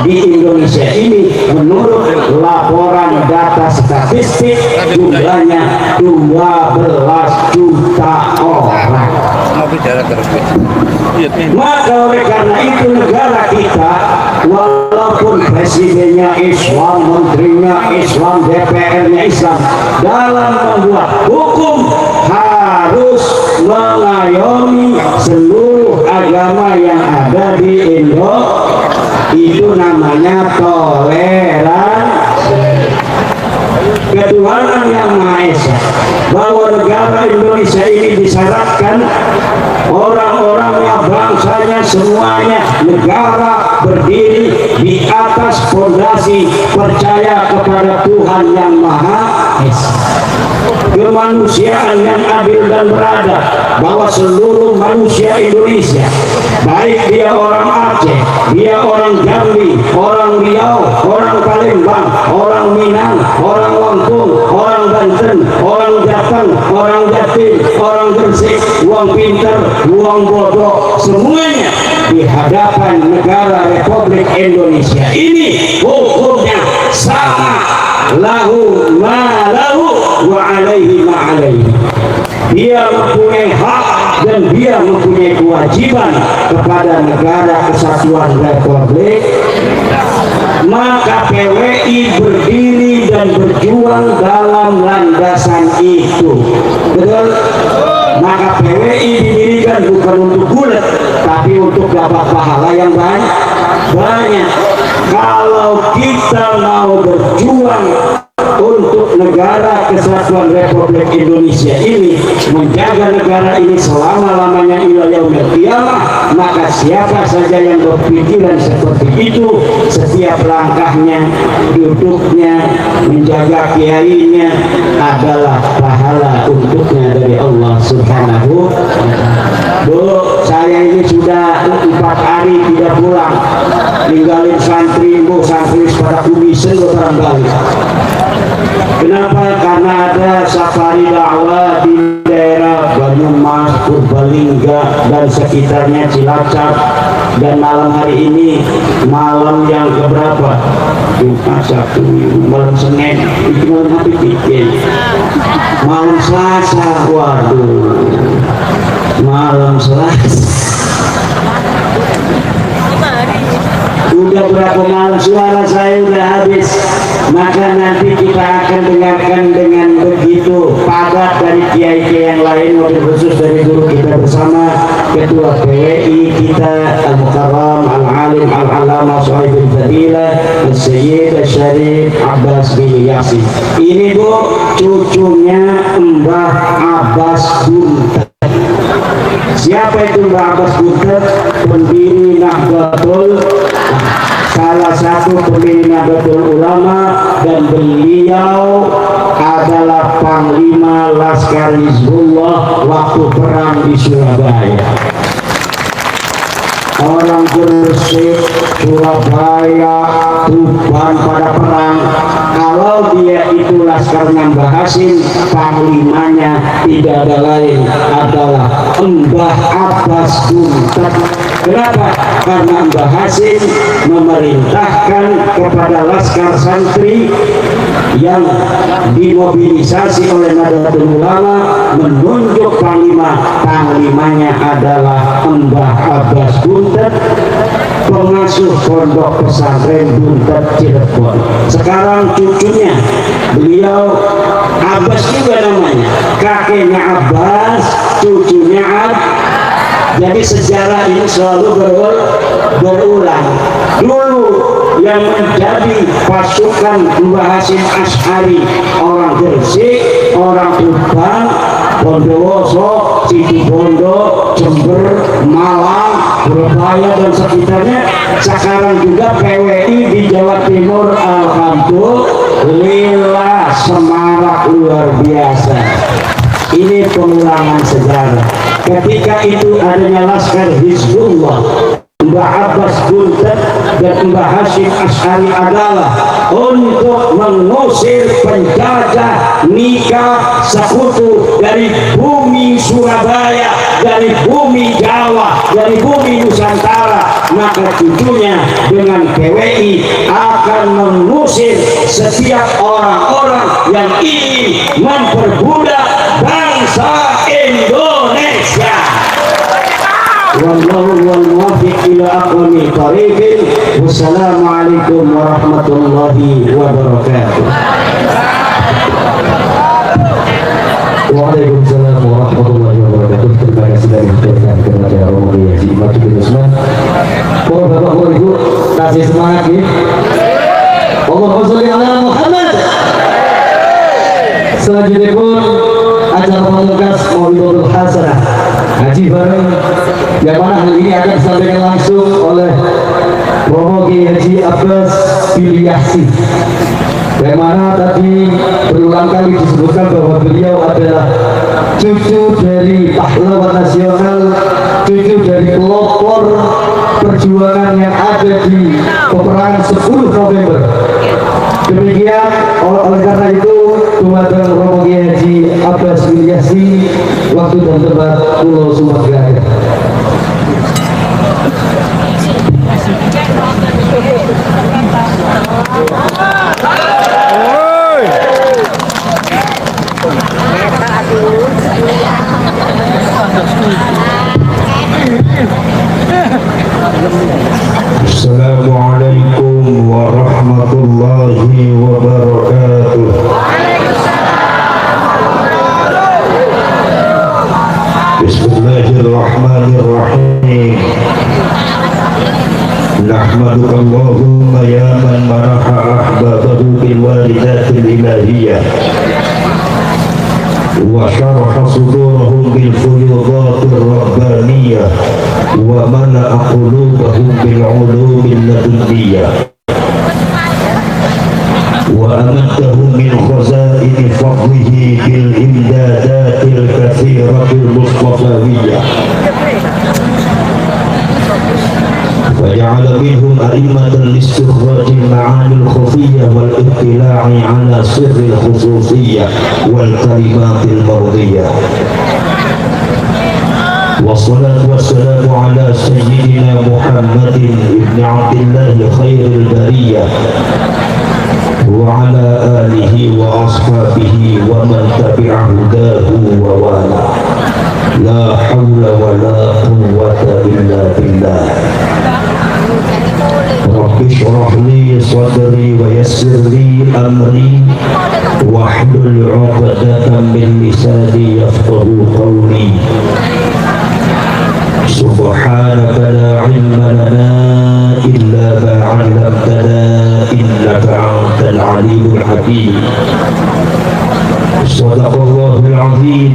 di Indonesia ini, menurut laporan data statistik jumlahnya 12 juta orang. Maka oleh karena itu negara kita, walaupun presidennya Islam, menterinya Islam, DPR-nya Islam, dalam membuat hukum harus mengayomi seluruh agama yang ada di Indo. Itu namanya toleransi. Ketuhanan yang Maha Esa, bahwa negara Indonesia ini disyaratkan orang-orangnya, bangsanya, semuanya negara berdiri di atas fondasi percaya kepada Tuhan yang Maha Esa, kemanusiaan yang adil dan beradab, bahwa seluruh manusia Indonesia, baik dia orang Aceh, dia orang Jambi, orang Riau, orang Palembang, orang Minang, orang Lampung, orang Banten, orang Jateng, orang Jatim, orang Gresik, uang pinter, uang bodoh, semuanya di hadapan negara Republik Indonesia ini hukumnya sama, lahu ma lahu wa alaihi ma alaihi. Dia mempunyai hak dan dia mempunyai kewajiban kepada negara kesatuan Republik maka PWI berdiri dan berjuang dalam landasan itu. Betul? Maka PWI didirikan bukan untuk bulat, tapi untuk dapat pahala yang banyak. Kalau kita mau berjuang untuk negara kesatuan Republik Indonesia ini, menjaga negara ini selama-lamanya ila yaumil qiyamah, maka siapa saja yang berpikiran seperti itu, setiap langkahnya, duduknya, menjaga kiainya adalah pahala untuknya dari Allah Subhanahu wa ta'ala. Bu, saya ini sudah 4 hari tidak pulang, ninggalin santri, bu, santri pada kumisen barangkali. Kenapa? Karena ada safari dakwah di daerah Banyumas, Purbalingga dan sekitarnya, Cilacap, dan malam hari ini malam yang keberapa? Jumat, Sabtu, malam Senin, itu malam hari bikin malam Selasa, waduh, malam Selasa. Udah berapa malam suara saya udah habis, maka nanti kita akan dengarkan dengan begitu padat dari kiai-kiai yang lain, wabil khusus dari guru kita bersama, Ketua PWI kita Al-Mukarram Al-Alim Al-Alama Sohibul Fadilah Al-Sayyid Al-Syarif Abbas bin Yasin. Ini bu, cucunya Mbah Abbas Buntet. Siapa itu Mbah Abbas Buntet? Pendiri Nahdlatul, salah satu pendiri Nahdlatul Ulama, dan beliau adalah Panglima Laskar Hizbullah waktu perang di Surabaya. Orang Gresik, Surabaya, Tuban pada perang, kalau dia itu laskarnya Mbah Hasim, panglimanya tidak ada lain adalah Mbah Abbas Buntet. Kenapa? Karena Mbah Hasim memerintahkan kepada laskar santri yang dimobilisasi oleh Nahdlatul Ulama menunjuk panglima. Panglimanya adalah Mbah Abbas Buntet, pengasuh pondok pesantren Buntet Cirebon. Sekarang cucunya, beliau Abbas juga namanya, kakeknya Abbas, cucunya Jadi sejarah ini selalu berulang. Dulu yang menjadi pasukan Mbah Hasim Asy'ari orang Gresik, orang Tuban, Bondowoso, Situbondo, Jember, Malang, Surabaya dan sekitarnya. Sekarang juga PWI di Jawa Timur, alhamdulillah, semarak luar biasa. Ini pengulangan sejarah. Ketika itu adanya Laskar Hizbullah, Mbah Abbas Buntet dan Mbah Hasim Asy'ari adalah untuk mengusir penjajah nikah sekutu dari bumi Surabaya, dari bumi Jawa, dari bumi Nusantara. Maka cucunya dengan PWI akan mengusir setiap orang-orang yang ingin memperbudak bangsa Indonesia. Wallahu wal muwaffiq ila aqwamit thariqin. Wassalamualaikum warahmatullahi wabarakatuh. Waalaikumsalam warahmatullahi wabarakatuh. Terima kasih dari hadirkan kepada Romo Haji Imad bin Usman. Oh Bapak Ibu, kasih semangat ya. Allahumma sholli ala Muhammad. Selanjutnya pun acara pemungkas Maulidul Hasanah Haji bareng yang mana hal ini akan disampaikan langsung oleh Romo Haji Abbas bin Yasin, yang mana tadi berulang kali disebutkan bahwa beliau adalah cucu dari pahlawan nasional, cucu dari pelopor perjuangan yang ada di peperangan 10 November. Demikian, oleh karena itu Tuhan Romo Haji Abbas bin Yasin, waktu dan tempat Pulau Sumatera. Assalamualaikum warahmatullahi warahmatullahi wabarakatuh. Bismillahirrahmanirrahim. Nahmaduka Allahumma ya man maraha ahbabahu bil walidatil ilahiyah wa syaraha sudurahum bil fuyudatir rabbaniyah wa mala'a qulubahum bil ulumil ladunniyah wa amadahum min khazaini fadlihi bil imdadatil katsiratil mustafawiyah وجعل منهم أئمة لاستخراج المعاني الخفية والاطلاع على سر الخصوصية والكلمات المرضية والصلاة والسلام على سيدنا محمد بن عبد الله خير البرية وعلى آله وأصحابه ومن تبع هداه ووالاه لا حول ولا قوة إلا بالله رب اشرح لي صدري ويسر لي أمري واحلل عقدة من لساني يفقه قولي سبحانك لا علم لنا إلا ما علمتنا إنك أنت العليم الحكيم صدق الله العظيم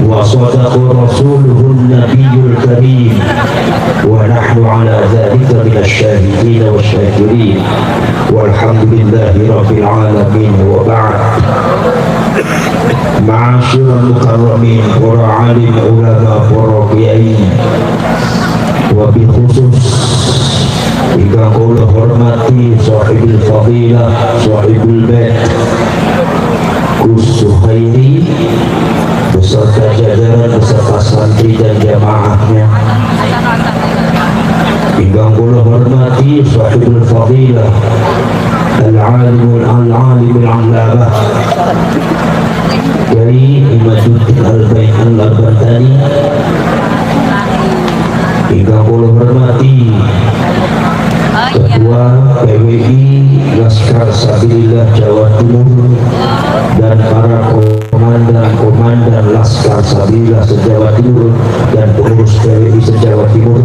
وصدق رسوله النبي الكريم ونحن على ذلك من الشاهدين والشاكرين والحمد لله رب العالمين. وبعد معاشر المكرمين para alim ulama para kiai وبخصوص ingkang kula hormati sahibul fadilah sahibul bait Gus Suhairi beserta jajaran beserta santri dan jamaahnya. Ingkang kula hormati sahibul fadilah al-alimul allamah Kiai Imaduddin Al-Bantani. Ingkang kula hormati Ketua PWI Laskar Sabilillah Jawa Timur dan para komandan Laskar Sabilillah se-Jawa Timur dan pengurus PWI se-Jawa Timur,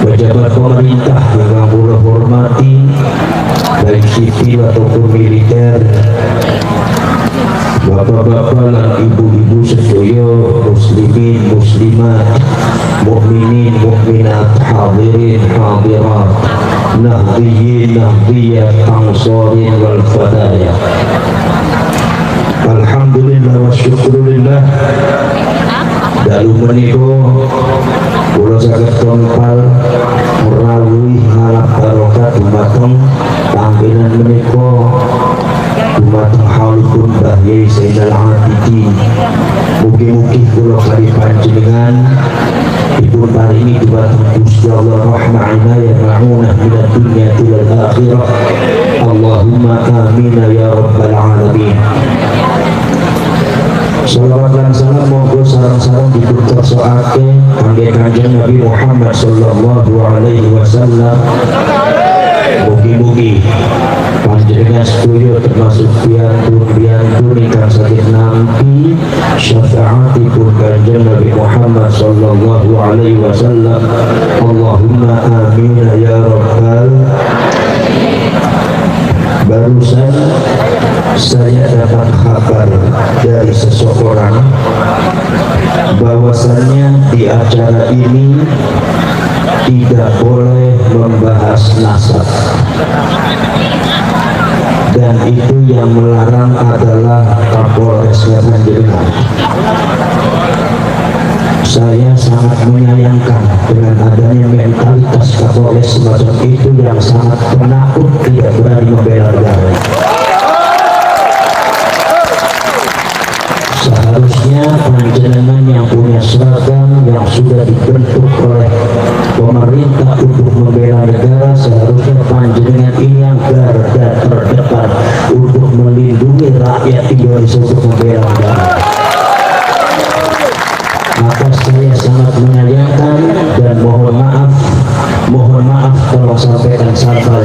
pejabat pemerintah yang kula hormati baik sipil ataupun militer, bapak-bapak dan ibu-ibu sedaya muslimin muslimat, mukminin mukminat, hadirin hadirat, nahdiyin nahdiyat, ansarin wal fadaya. Alhamdulillah wa syukurillah. Dalu menika kula saged tompal merawuhi ngalap barokah dumateng panggenan menika dumateng haulipun Mbah Yai Zainal Abidin. Mugi-mugi kula kali panjenengan dipun paringi dumateng Gusti Allah rahmah inayah ma'unah minad dunya ilal akhirah. Allahumma amin ya rabbal alamin. Salawat dan salam moga sareng-sareng dipun kersoake kangge Kanjeng Nabi Muhammad sallallahu alaihi wasallam. Mugi-mugi panjenengan sedaya termasuk piantun ingkang saged nampi syafaatipun Kanjeng Nabi Muhammad sallallahu alaihi wasallam. Allahumma amin ya rabbal. Barusan saya dapat kabar dari seseorang bahwasannya di acara ini tidak boleh membahas nasab, dan itu yang melarang adalah Kapolresnya Panjenengan. Saya sangat menyayangkan dengan adanya mentalitas Kapolres semacam itu yang sangat penakut, tidak berani membela negara. Seharusnya panjenengan yang punya seragam yang sudah dibentuk oleh pemerintah untuk membela negara, seharusnya panjenengan ini yang garda terdepan untuk melindungi rakyat Indonesia untuk membela negara. Maka saya sangat menyayangkan dan mohon maaf kalau sampaikan sampah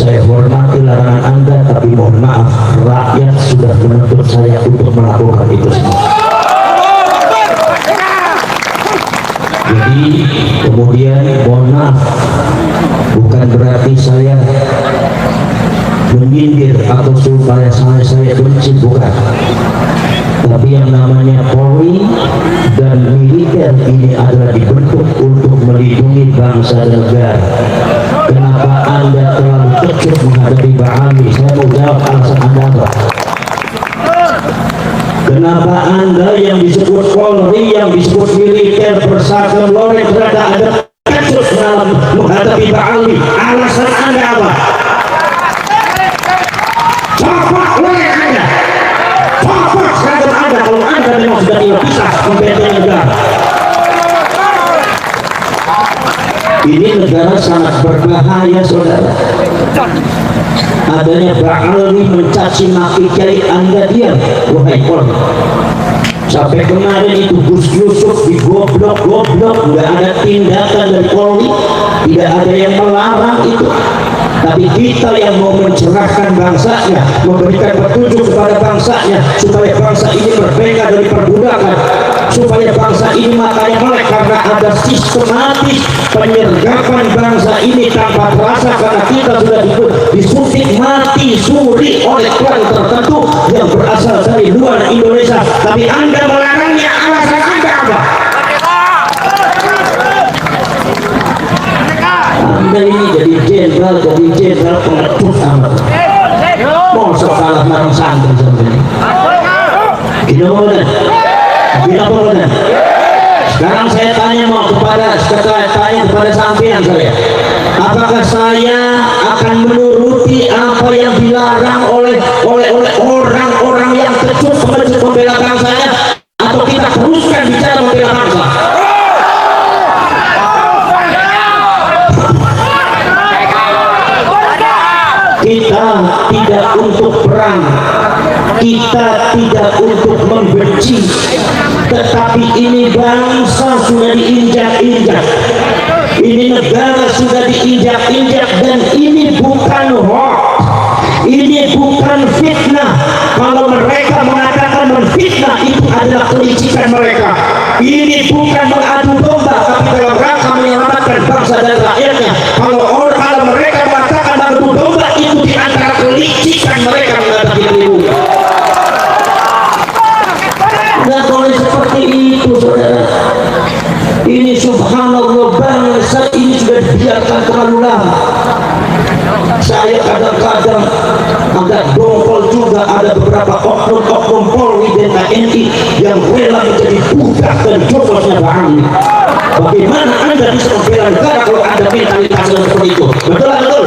Saya hormati larangan Anda, tapi mohon maaf, rakyat sudah menuntut saya untuk melakukan itu semua. Jadi kemudian mohon maaf, bukan berarti saya menyindir atau supaya saya benci, bukan. Tapi yang namanya Polri dan militer ini adalah dibentuk untuk melindungi bangsa dan negara. Kenapa Anda terlalu kecut menghadapi Pak Ali? Saya mau jawab alasan Anda apa? Kenapa Anda yang disebut Polri, yang disebut militer persatuan Loreng berada ada kecut dalam menghadapi Pak Ali? Alasan Anda apa? Coba oleh Anda, coba seragam Anda kalau Anda memang sudah tidak bisa membentengi negara. Ini negara sangat berbahaya, saudara. Adanya Pak Ali mencaci maki kiai, Anda diam, wahai Polri. Sampai kemarin itu Gus Yusuf digoblok-goblok, nggak ada tindakan dari Polri, tidak ada yang melarang itu. Tapi kita yang mau mencerahkan bangsanya, memberikan petunjuk kepada bangsanya, supaya bangsa ini merdeka dari perbudakan, supaya bangsa ini makanya melek karena ada sistematis penyergapan bangsa ini tanpa terasa, karena kita sudah disuntik mati suri oleh klan tertentu yang berasal dari luar Indonesia. Tapi Anda melarangnya, alasan Anda apa? Anda ini jadi jenderal pengecut amat. Mau kalah marang santri sebenarnya. Gila apa? Sekarang saya tanya kepada sampean saya. Apakah saya akan menuruti apa yang dilarang oleh orang-orang yang kecut membela bangsanya, atau kita teruskan bicara membela bangsa? Kita tidak untuk perang, kita tidak untuk membenci, tetapi ini bangsa sudah diinjak-injak, ini negara sudah diinjak-injak, dan ini bukan hoax, ini bukan fitnah. Kalau mereka mengatakan menfitnah, itu adalah kelicikan mereka. Ini bukan mengadu domba, tapi dalam rangka menyelamatkan bangsa dan rakyatnya. Kalau mereka mengatakan mengadu domba, itu di antara kelicikan mereka menghadapi ilmu. Tidak boleh seperti itu, saudara. Ini subhanallah, bangsa ini sudah dibiarkan terlalu lama. Saya kadang-kadang agak dongkol juga, ada beberapa oknum-oknum Polri dan TNI yang rela menjadi budak dan jokosnya Pak Ali. Bagaimana Anda bisa membela negara kalau Anda mentalitas seperti itu? Betul.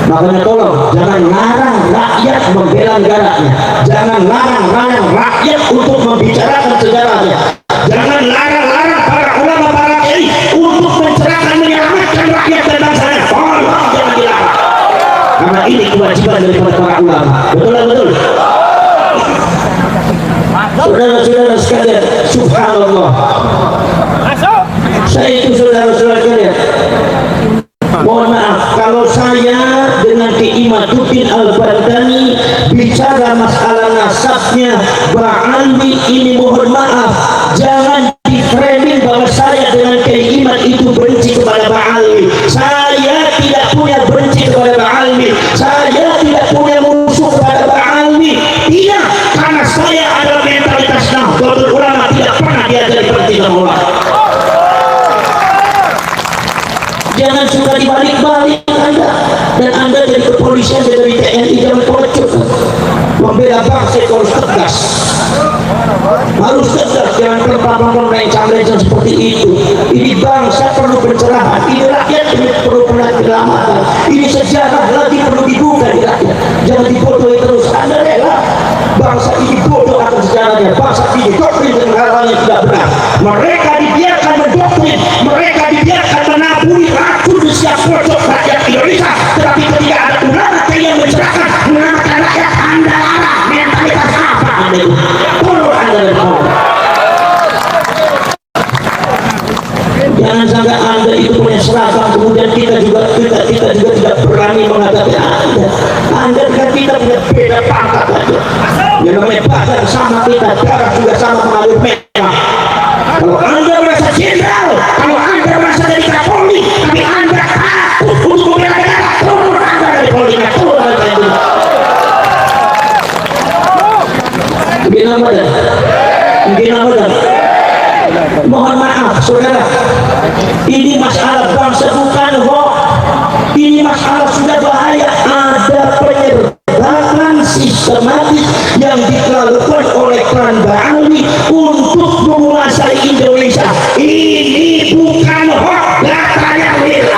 Makanya tolong jangan larang rakyat membela negaranya, jangan larang rakyat untuk membicarakan sejarahnya, jangan larang para ulama, para kiai untuk mencerahkan, menyelamatkan rakyat dan bangsanya. Tolong jangan dilarang, karena ini kewajiban daripada para ulama. Betul. Saudara-saudara sekalian, subhanallah. Saya itu saudara-saudara sekalian, mohon maaf kalau saya dengan Ki Imaduddin Al-Bantani bicara masalah nasabnya Pak Ali ini, mohon maaf, jangan di framing bahwa saya dengan Ki Imad itu benci kepada Pak Ali. Saya tidak punya benci kepada Pak Ali, saya tidak punya musuh kepada Pak Ali. Tidak, karena saya adalah mentalitas Nahdlatul Ulama, tidak pernah diajari berhenti ulama. Jangan suka dibalik-balik Anda, dan Anda dari kepolisian, dari TNI, jangan pengecut. Membela bangsa harus tegas, jangan lencang-lencang seperti itu. Ini bangsa perlu pencerahan, ini rakyat perlu penyelamatan, ini sejarah lagi perlu dibuka di rakyat. Jangan dibodohi terus. Anda rela bangsa ini bodoh akan sejarahnya, bangsa ini doktrin dan hal-hal yang tidak benar. Mereka dibiarkan mendoktrin, mereka dibiarkan menaburi racun di setiap pojok rakyat Indonesia. Tetapi ketika ada ulama yang mencerahkan, menyelamatkan rakyat, Anda larang. Mentalitas apa Anda itu? Tolong Anda bertolong. Jangan sampai Anda itu punya seragam, kemudian kita juga tidak berani menghadapi Anda kan kita punya beda pangkat aja. Yang namanya badan sama kita, darah juga sama mengalir merah. Kalau Anda merasa jenderal, kalau Anda merasa dari Kapolri, tapi Anda takut untuk membela negara, turun Anda dari Polri, turun Anda dari Polri. Mungkin apa dah? Mohon maaf saudara, ini masalah bangsa bukan hoax, ini masalah sudah bahaya. Ada penyerbukan sistematis yang dilakukan oleh klan Ba'alwi untuk menguasai Indonesia. Ini bukan hoax, datanya real.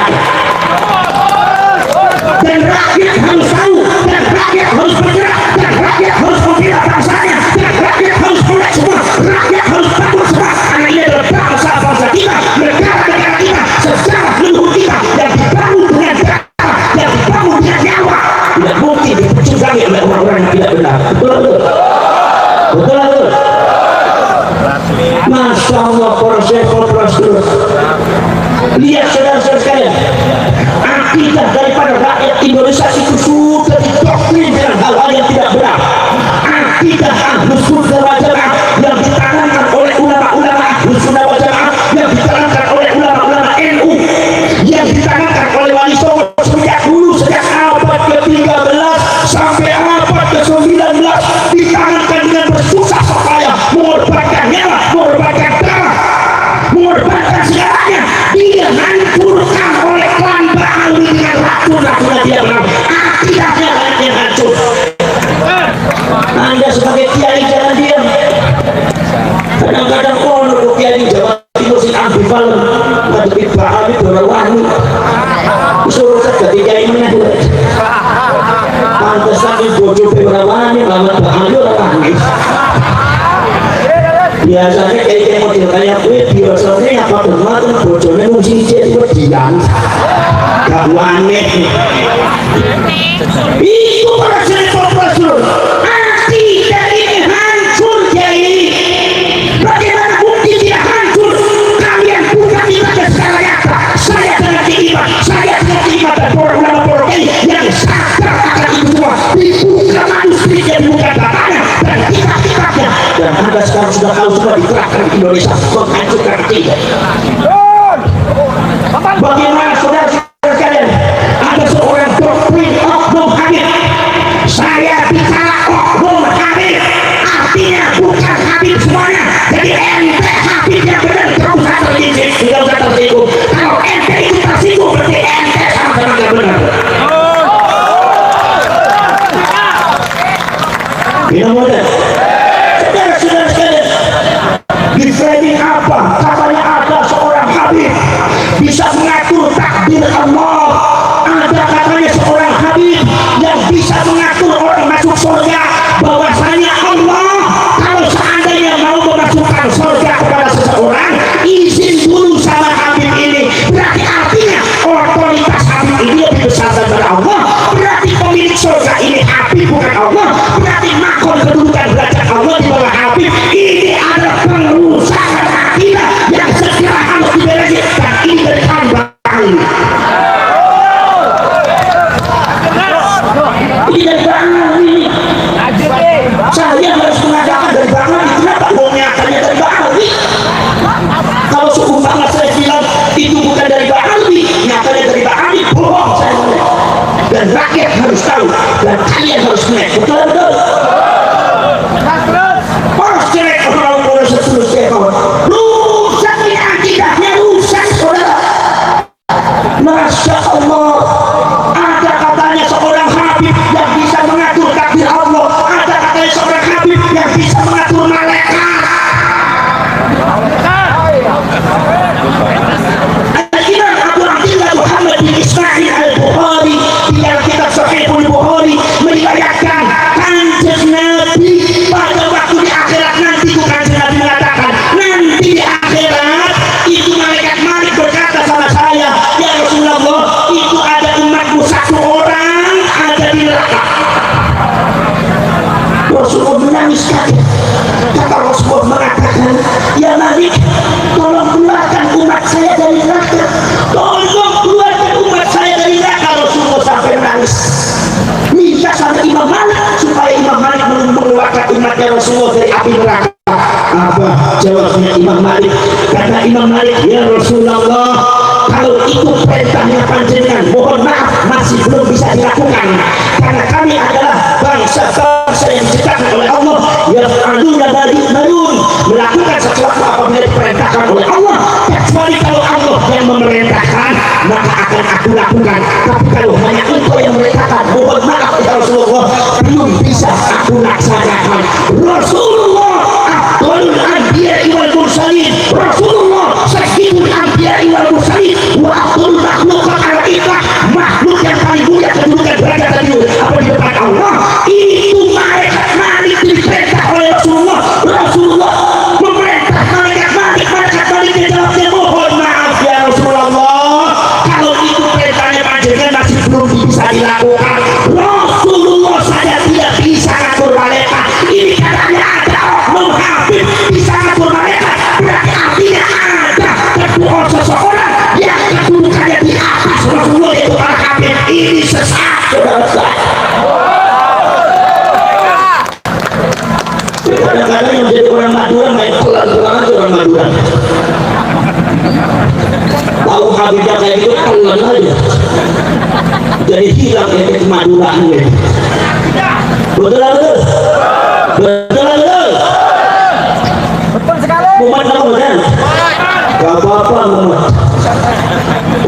Dan rakyat harus tahu, dan rakyat harus bergerak, dan rakyat harus membela bangsanya, dan rakyat harus mulai semua, rakyat harus bangun semua, karena ini adalah bangsa kita, negara kita, sejarah leluhur kita yang dibangun dengan darah, yang dibangun dengan nyawa, tidak mungkin dipecundangi oleh orang-orang yang tidak benar. Betul. Masya Allah, proses. Lihat saudara-saudara sekalian, akidah daripada rakyat Indonesia itu sudah didoktrin dengan hal-hal yang tidak benar. Akidah Ahlus Sunnah wal Jamaah yang ditanamkan oleh ulama-ulama Ahlus Sunnah wal Jamaah, yang ditanamkan oleh ulama-ulama NU, yang ditanamkan oleh Wali Songo sejak dulu, sejak abad ke-13 sampai abad ke-19, ditanamkan dengan bersusah payah, mengorbankan nyawa, mengorbankan darah, mengorbankan segalanya. Dia hancurkan oleh klan Ba'alwi dengan racun-racun dia menang. Akidahnya yang hancur. Anda sebagai kiai jangan diam. Kadang-kadang untuk kiai Jawa Timur sing ambivalen, ngadepi Ba'alwi berwarni. Suruh saja kiai menang. Pantesan ibu jodoh berwarni, lawan Ba'alwi orang nangis. Biasanya kayak model kayak gue biasanya apa bermain bojone musik jadi berdiam gak wanit itu proses akidah ini hancur. Jadi bagaimana bukti dia hancur? Kalian bukan ibadah secara nyata. Saya sangat ibadah, saya sangat ibadah ulama-ulama yang sadar akan itu semua dibuka manusia dan bukan bapaknya dan kitab-kitabnya. Dan Anda sekarang sudah tahu semua dikerahkan di Indonesia menghancurkan kita. Bagaimana saudara-saudara sekalian, ada seorang doktrin oknum Habib. Saya bicara oknum Habib, artinya bukan Habib semuanya. Jadi ente Habib yang benar, tidak usah tersinggung, tidak usah tersinggung. Kalau ente itu tersinggung, berarti ente sama-sama tidak benar. Tidak mudah. Saudara-saudara sekalian, di framing apa? Katanya ada seorang Habib bisa mengatur takdir Allah. Ada katanya seorang Habib yang bisa mengatur orang masuk surga. Bahwasanya Allah kalau seandainya mau memasukkan surga kepada seseorang, izin dulu sama Habib ini. Berarti artinya otoritas Habib ini lebih besar daripada Allah. Berarti pemilik surga ini Habib bukan Allah. Berarti makom kedudukan derajat Allah di bawah Habib. Ini ada pengurusan akidah yang segera harus diberesin, dan ini dari tambah ini. Ini dari Ba'alwi. Saya harus mengatakan dari Ba'alwi. Kenapa bohongnya akannya dari Ba'alwi? Kalau seumpama saya bilang itu bukan dari Ba'alwi, nyatanya dari Ba'alwi, bohong saya. Dan rakyat harus tahu, dan kalian harus naik. Betul-betul. Jelek orang-orang seterusnya kawan. Rusak ini akidahnya, rusak saudara. Masya Allah, ada katanya seorang Habib yang bisa mengatur takdir Allah. Ada katanya seorang Habib yang bisa mengatur malaikat. Al-Imam Abu Abdillah Muhammad bin Ismail Al-Bukhari di dalam kitab Sahih Al-Bukhari meriwayatkan Rasulullah dari api neraka? Apa jawabnya Imam Malik? Kata Imam Malik, ya Rasulullah, kalau itu perintahnya panjenengan, mohon maaf masih belum bisa dilakukan, karena kami adalah bangsa-bangsa yang diciptakan oleh Allah, yaf'aluna ma yu'marun, melakukan sesuatu apabila diperintahkan oleh Allah, kecuali kalau Allah yang memerintahkan maka akan aku lakukan. Tapi kalau hanya engkau yang memerintahkan, mohon maaf ya Rasulullah, belum bisa aku laksanakan. Rasulullah afdalul anbiya'i wal mursalin, Rasulullah sayyidul anbiya'i wal mursalin, wa afdalul makhluqat ala itlaq, makhluk yang paling mulia kedudukan derajat tadi apa di depan Allah. Itu malaikat Malik diperintah oleh Rasulullah. Rasulullah memerintah malaikat Malik, malaikat Malik jawabnya, mohon maaf ya Rasulullah, kalau itu perintahnya panjenengan masih belum bisa dilakukan. Rasulullah saja tidak bisa ngatur malaikat, ini katanya ada oknum Habib bisa ngatur malaikat, berarti artinya ada kedua seseorang yang kedudukannya di atas Rasulullah, yaitu para Habib. Ini sesat, saudara-saudara. Kadang-kadang yang menjadi orang Madura main pelan-pelan aja orang Madura. Tahu Habibnya kayak gitu pelan aja, jadi hilang efek Maduranya. Betul betul, betul betul. Betul sekali. Umat kamu kan? Gak apa-apa umat.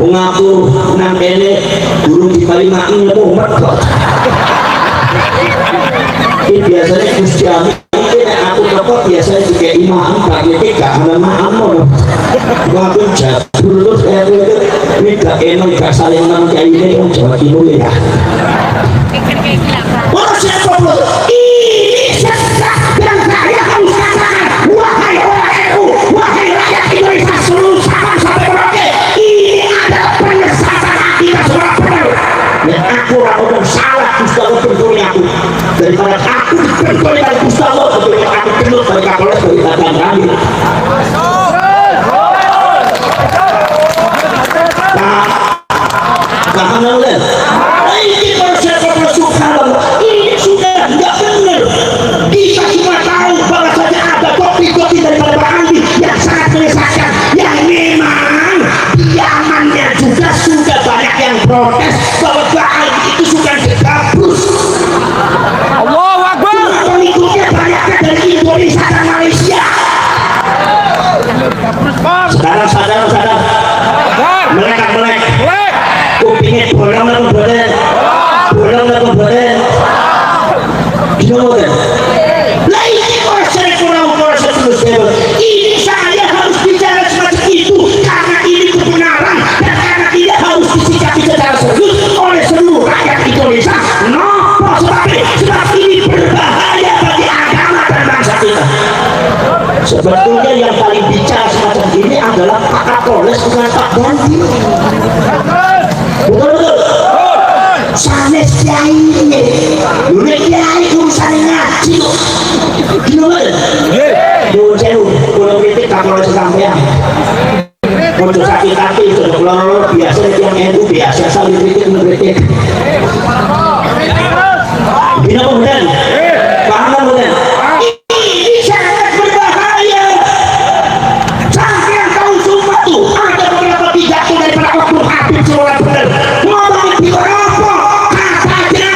Ngaku nang kene guru di Kalimantan ya umat kok. Ini biasanya Gusti Amin aku kok biasanya juga imam bagi tiga anak-anak waktu jatuh terus ini gak enak gak saling nang kayak ini yang Jawa Timur ya. Wah siapa bro? Ini sesat yang saya harus katakan, wahai orang NU, wahai rakyat Indonesia seluruh Sabang sampai Merauke, ini adalah penyesatan akibat seorang benar. Dan aku orang salah Gusti Allah bentuknya aku, daripada aku dibentuk dari Gusti Allah bentuknya aku bentuk dari Kapolres dari Badan kami. Paham oleh? Ini proses subhanallah, ini sudah nggak benar. Kita semua tahu bahwa saja ada kopi-kopi daripada Pak Andi yang sangat menyesatkan, yang memang diamannya juga sudah banyak yang protes bahwa Pak Andi itu sudah dikapus. Allahu Akbar. Pengikutnya banyak dari Indonesia dan Malaysia. Sadar, melek. Kupingnya bolong atau boden? Bolong atau boden? Gimana kan? Lah ini proses terus ini saya harus bicara semacam itu karena ini kebenaran dan karena tidak harus disikapi secara serius oleh seluruh rakyat Indonesia. Sebab ini berbahaya bagi agama dan bangsa kita. Sebetulnya yang paling bicara semacam ini adalah Pak Kapolres dengan Pak Ganti. Betul. Sanes kiai ini, udah kiai urusannya ngaji kok. Gimana? Dulu jauh, kalau kritik Kapolres sampean. Untuk sakit hati itu, kalau biasa yang NU biasa saling kritik. Gimana kemudian? Paham kemudian? Ini sangat berbahaya. Sampai tahu semua tuh ada beberapa pidato dari para oknum Habib seorang benar. Ngomong di apa? Katanya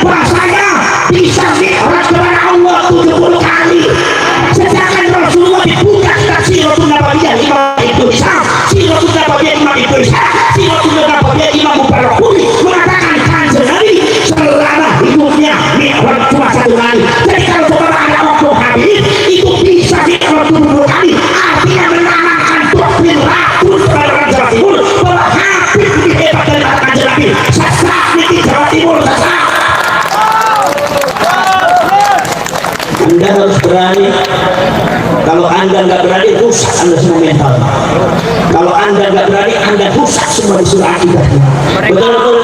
bahasanya bisa mi'raj kepada Allah 70 kali. Sedangkan Rasulullah dibuka kitab Siratul Nabawiyah Imam Indonesia, Siratul Nabawiyah Imam Indonesia, Siratul Nabawiyah Imam Mubarakuri mengatakan kanjeng Nabi selama hidupnya mi'raj cuma 1 kali. Jadi kalau saudara ada oknum Habib itu bisa mi'raj 70 kali, artinya menanamkan doktrin racun kepada orang Jawa Timur bahwa Habib lebih hebat daripada kanjeng Nabi. Sesat di Jawa Timur, sesat. Anda harus berani. Kalau Anda nggak berani, rusak Anda semua mental. Kalau Anda nggak berani, Anda rusak semua disuruh akidahnya. Betul.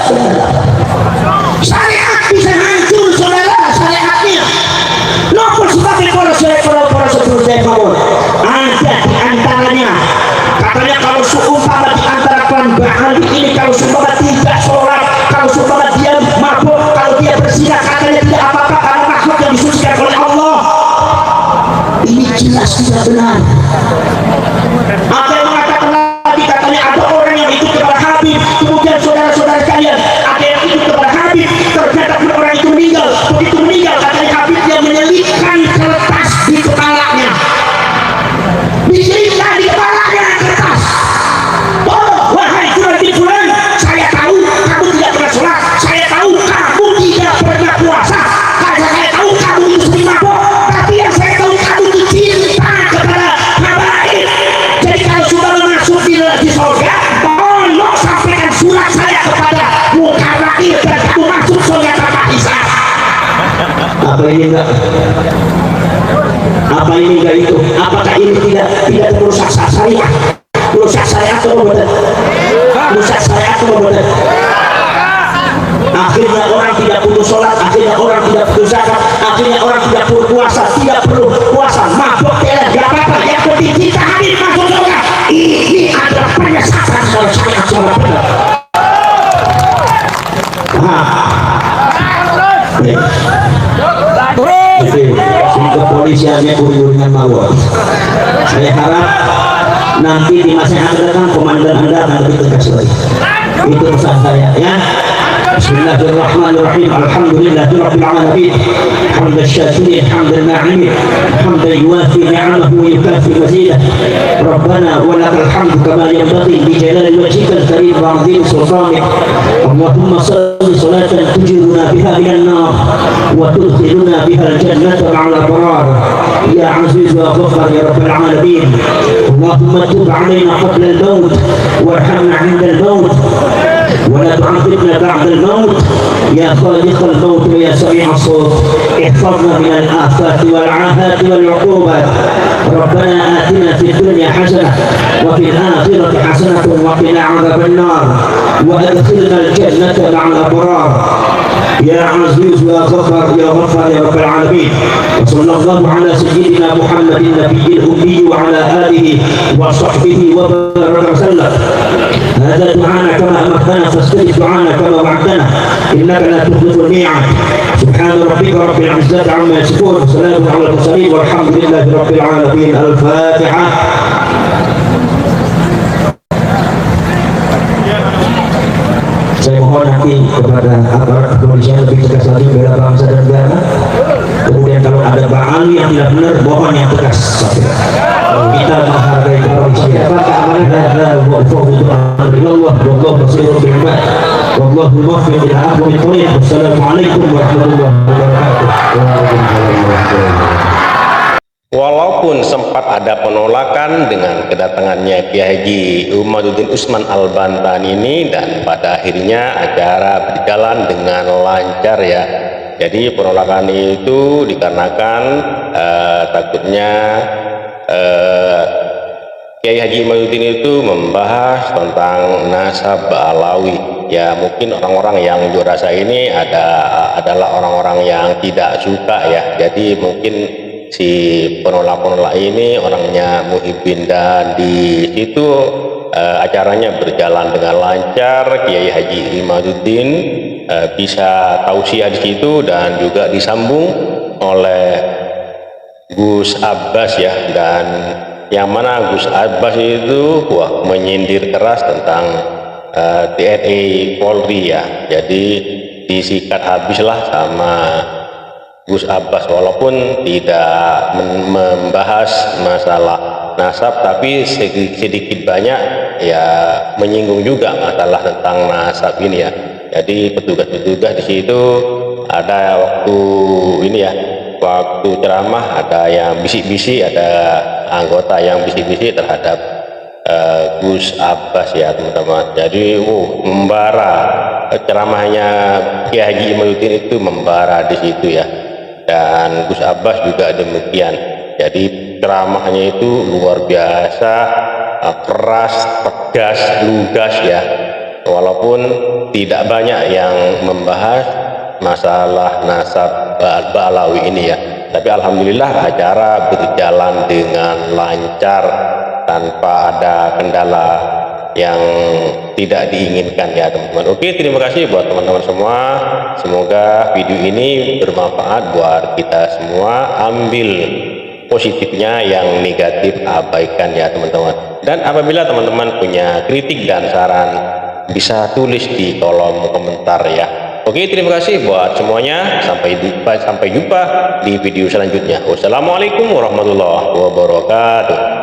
saudara. Syariat bisa hancur saudara, syariatnya. Nopo sebagai para sedulur saya mawon. Ada di antaranya, katanya kalau seumpama di antara klan Ba'ali ini, kalau seumpama tidak sholat, kalau seumpama dia mabuk, kalau dia berzina, katanya tidak apa-apa karena makhluk yang disucikan oleh Allah. Ini jelas tidak benar. Ada yang mengatakan lagi, katanya ada orang yang ikut kepada Habib, kemudian saudara-saudara sekalian, ada yang ikut kepada Habib, ternyata pun orang itu meninggal. Begitu meninggal, katanya Habib yang menyelipkan kertas di kepalanya, diselipkan di kepalanya kertas. Oh, wahai fulan, saya tahu kamu tidak pernah sholat, saya tahu kamu tidak pernah puasa, saya tahu kamu itu sering mabuk, tapi yang saya tahu kamu itu cinta kepada habaib. Jadi kalau sudah masuk di surga, tolong sampaikan surat saya kepada Mukarraim dan kamu masuk surga tanpa hisab. Apa ini enggak? Apa ini enggak itu? Apakah ini tidak merusak syariat? Merusak syariat atau betul? Merusak syariat atau betul? Akhirnya orang tidak perlu sholat, akhirnya orang tidak perlu zakat, akhirnya orang tidak perlu puasa, tidak perlu puasa, mabuk tidak apa-apa, yang penting kita hadir masuk surga. Ini adalah penyesatan kalau syariat sholat benar. Jadi kepolisiannya uring-uringan mawon. Saya harap nanti di masa yang akan datang komandan Anda akan lebih tegas lagi. Itu pesan saya ya. Bismillahirrahmanirrahim. Alhamdulillahirabbil alamin. Hamdan syakirin, hamdan na'imin, hamdan yuwafi ni'amahu wa yukafi mazidah. Rabbana wa lakal hamdu kama yanbaghi li jalali wajhikal karim wa 'azimi sultanik. Allahumma shalli salatan tujiruna biha minan nar wa tudkhiluna biha al-jannata ma'al abrar. Ya 'aziz wa ghaffar ya rabbal alamin. Allahumma tub 'alaina qabla al-maut warhamna 'inda al-maut ولا تعذبنا بعد الموت يا خالق الموت ويا سميع الصوت. احفظنا من الآفات والعاهات والعقوبات. ربنا آتنا في الدنيا حسنة وفي الآخرة حسنة وقنا عذاب النار وأدخلنا الجنة مع الأبرار يا عزيز يا غفار يا غفار يا رب العالمين. وصلى الله على سيدنا محمد النبي الأمي وعلى آله وصحبه وبارك وسلم. هذا دعانا كما أمرتنا فاستجب دعانا كما وعدتنا إنك لا تخلف الميعاد. سبحان ربك رب العزة عما يصفون وسلام على المرسلين والحمد لله رب العالمين. الفاتحة. Saya mohon nanti kepada aparat kepolisian lebih tegas lagi bela bangsa dan negara. Kemudian kalau ada Ba'ali yang tidak benar, mohon yang tegas. Kita menghargai kepolisian. Wassalamualaikum warahmatullahi wabarakatuh. Walaupun sempat ada penolakan dengan kedatangannya Kiai Haji Imaduddin Usman Al-Bantani ini, dan pada akhirnya acara berjalan dengan lancar ya. Jadi penolakan itu dikarenakan takutnya Kiai Haji Imaduddin itu membahas tentang nasab Alawi. Ya mungkin orang-orang yang unjuk rasa ini adalah orang-orang yang tidak suka ya. Jadi mungkin si penolak-penolak ini orangnya Muhyiddin, dan di situ acaranya berjalan dengan lancar. Kiai Haji Imaduddin bisa tausiah di situ dan juga disambung oleh Gus Abbas ya, dan yang mana Gus Abbas itu menyindir keras tentang TNI Polri ya. Jadi disikat habislah sama Gus Abbas, walaupun tidak membahas masalah nasab, tapi sedikit banyak ya menyinggung juga masalah tentang nasab ini ya. Jadi petugas-petugas di situ ada waktu ini ya, waktu ceramah ada yang bisik-bisik, ada anggota yang bisik-bisik terhadap Gus Abbas ya teman-teman. Jadi membara, ceramahnya Kiai Haji Imaduddin itu membara di situ ya. Dan Gus Abbas juga demikian. Jadi ceramahnya itu luar biasa, keras, tegas, lugas ya. walaupun tidak banyak yang membahas masalah nasab Ba'alawi ini ya, tapi alhamdulillah acara berjalan dengan lancar tanpa ada kendala yang tidak diinginkan ya teman-teman. Oke, terima kasih buat teman-teman semua, semoga video ini bermanfaat buat kita semua. Ambil positifnya, yang negatif abaikan ya teman-teman. Dan apabila teman-teman punya kritik dan saran, bisa tulis di kolom komentar ya. Oke, terima kasih buat semuanya. Sampai jumpa di video selanjutnya. Wassalamualaikum warahmatullahi wabarakatuh.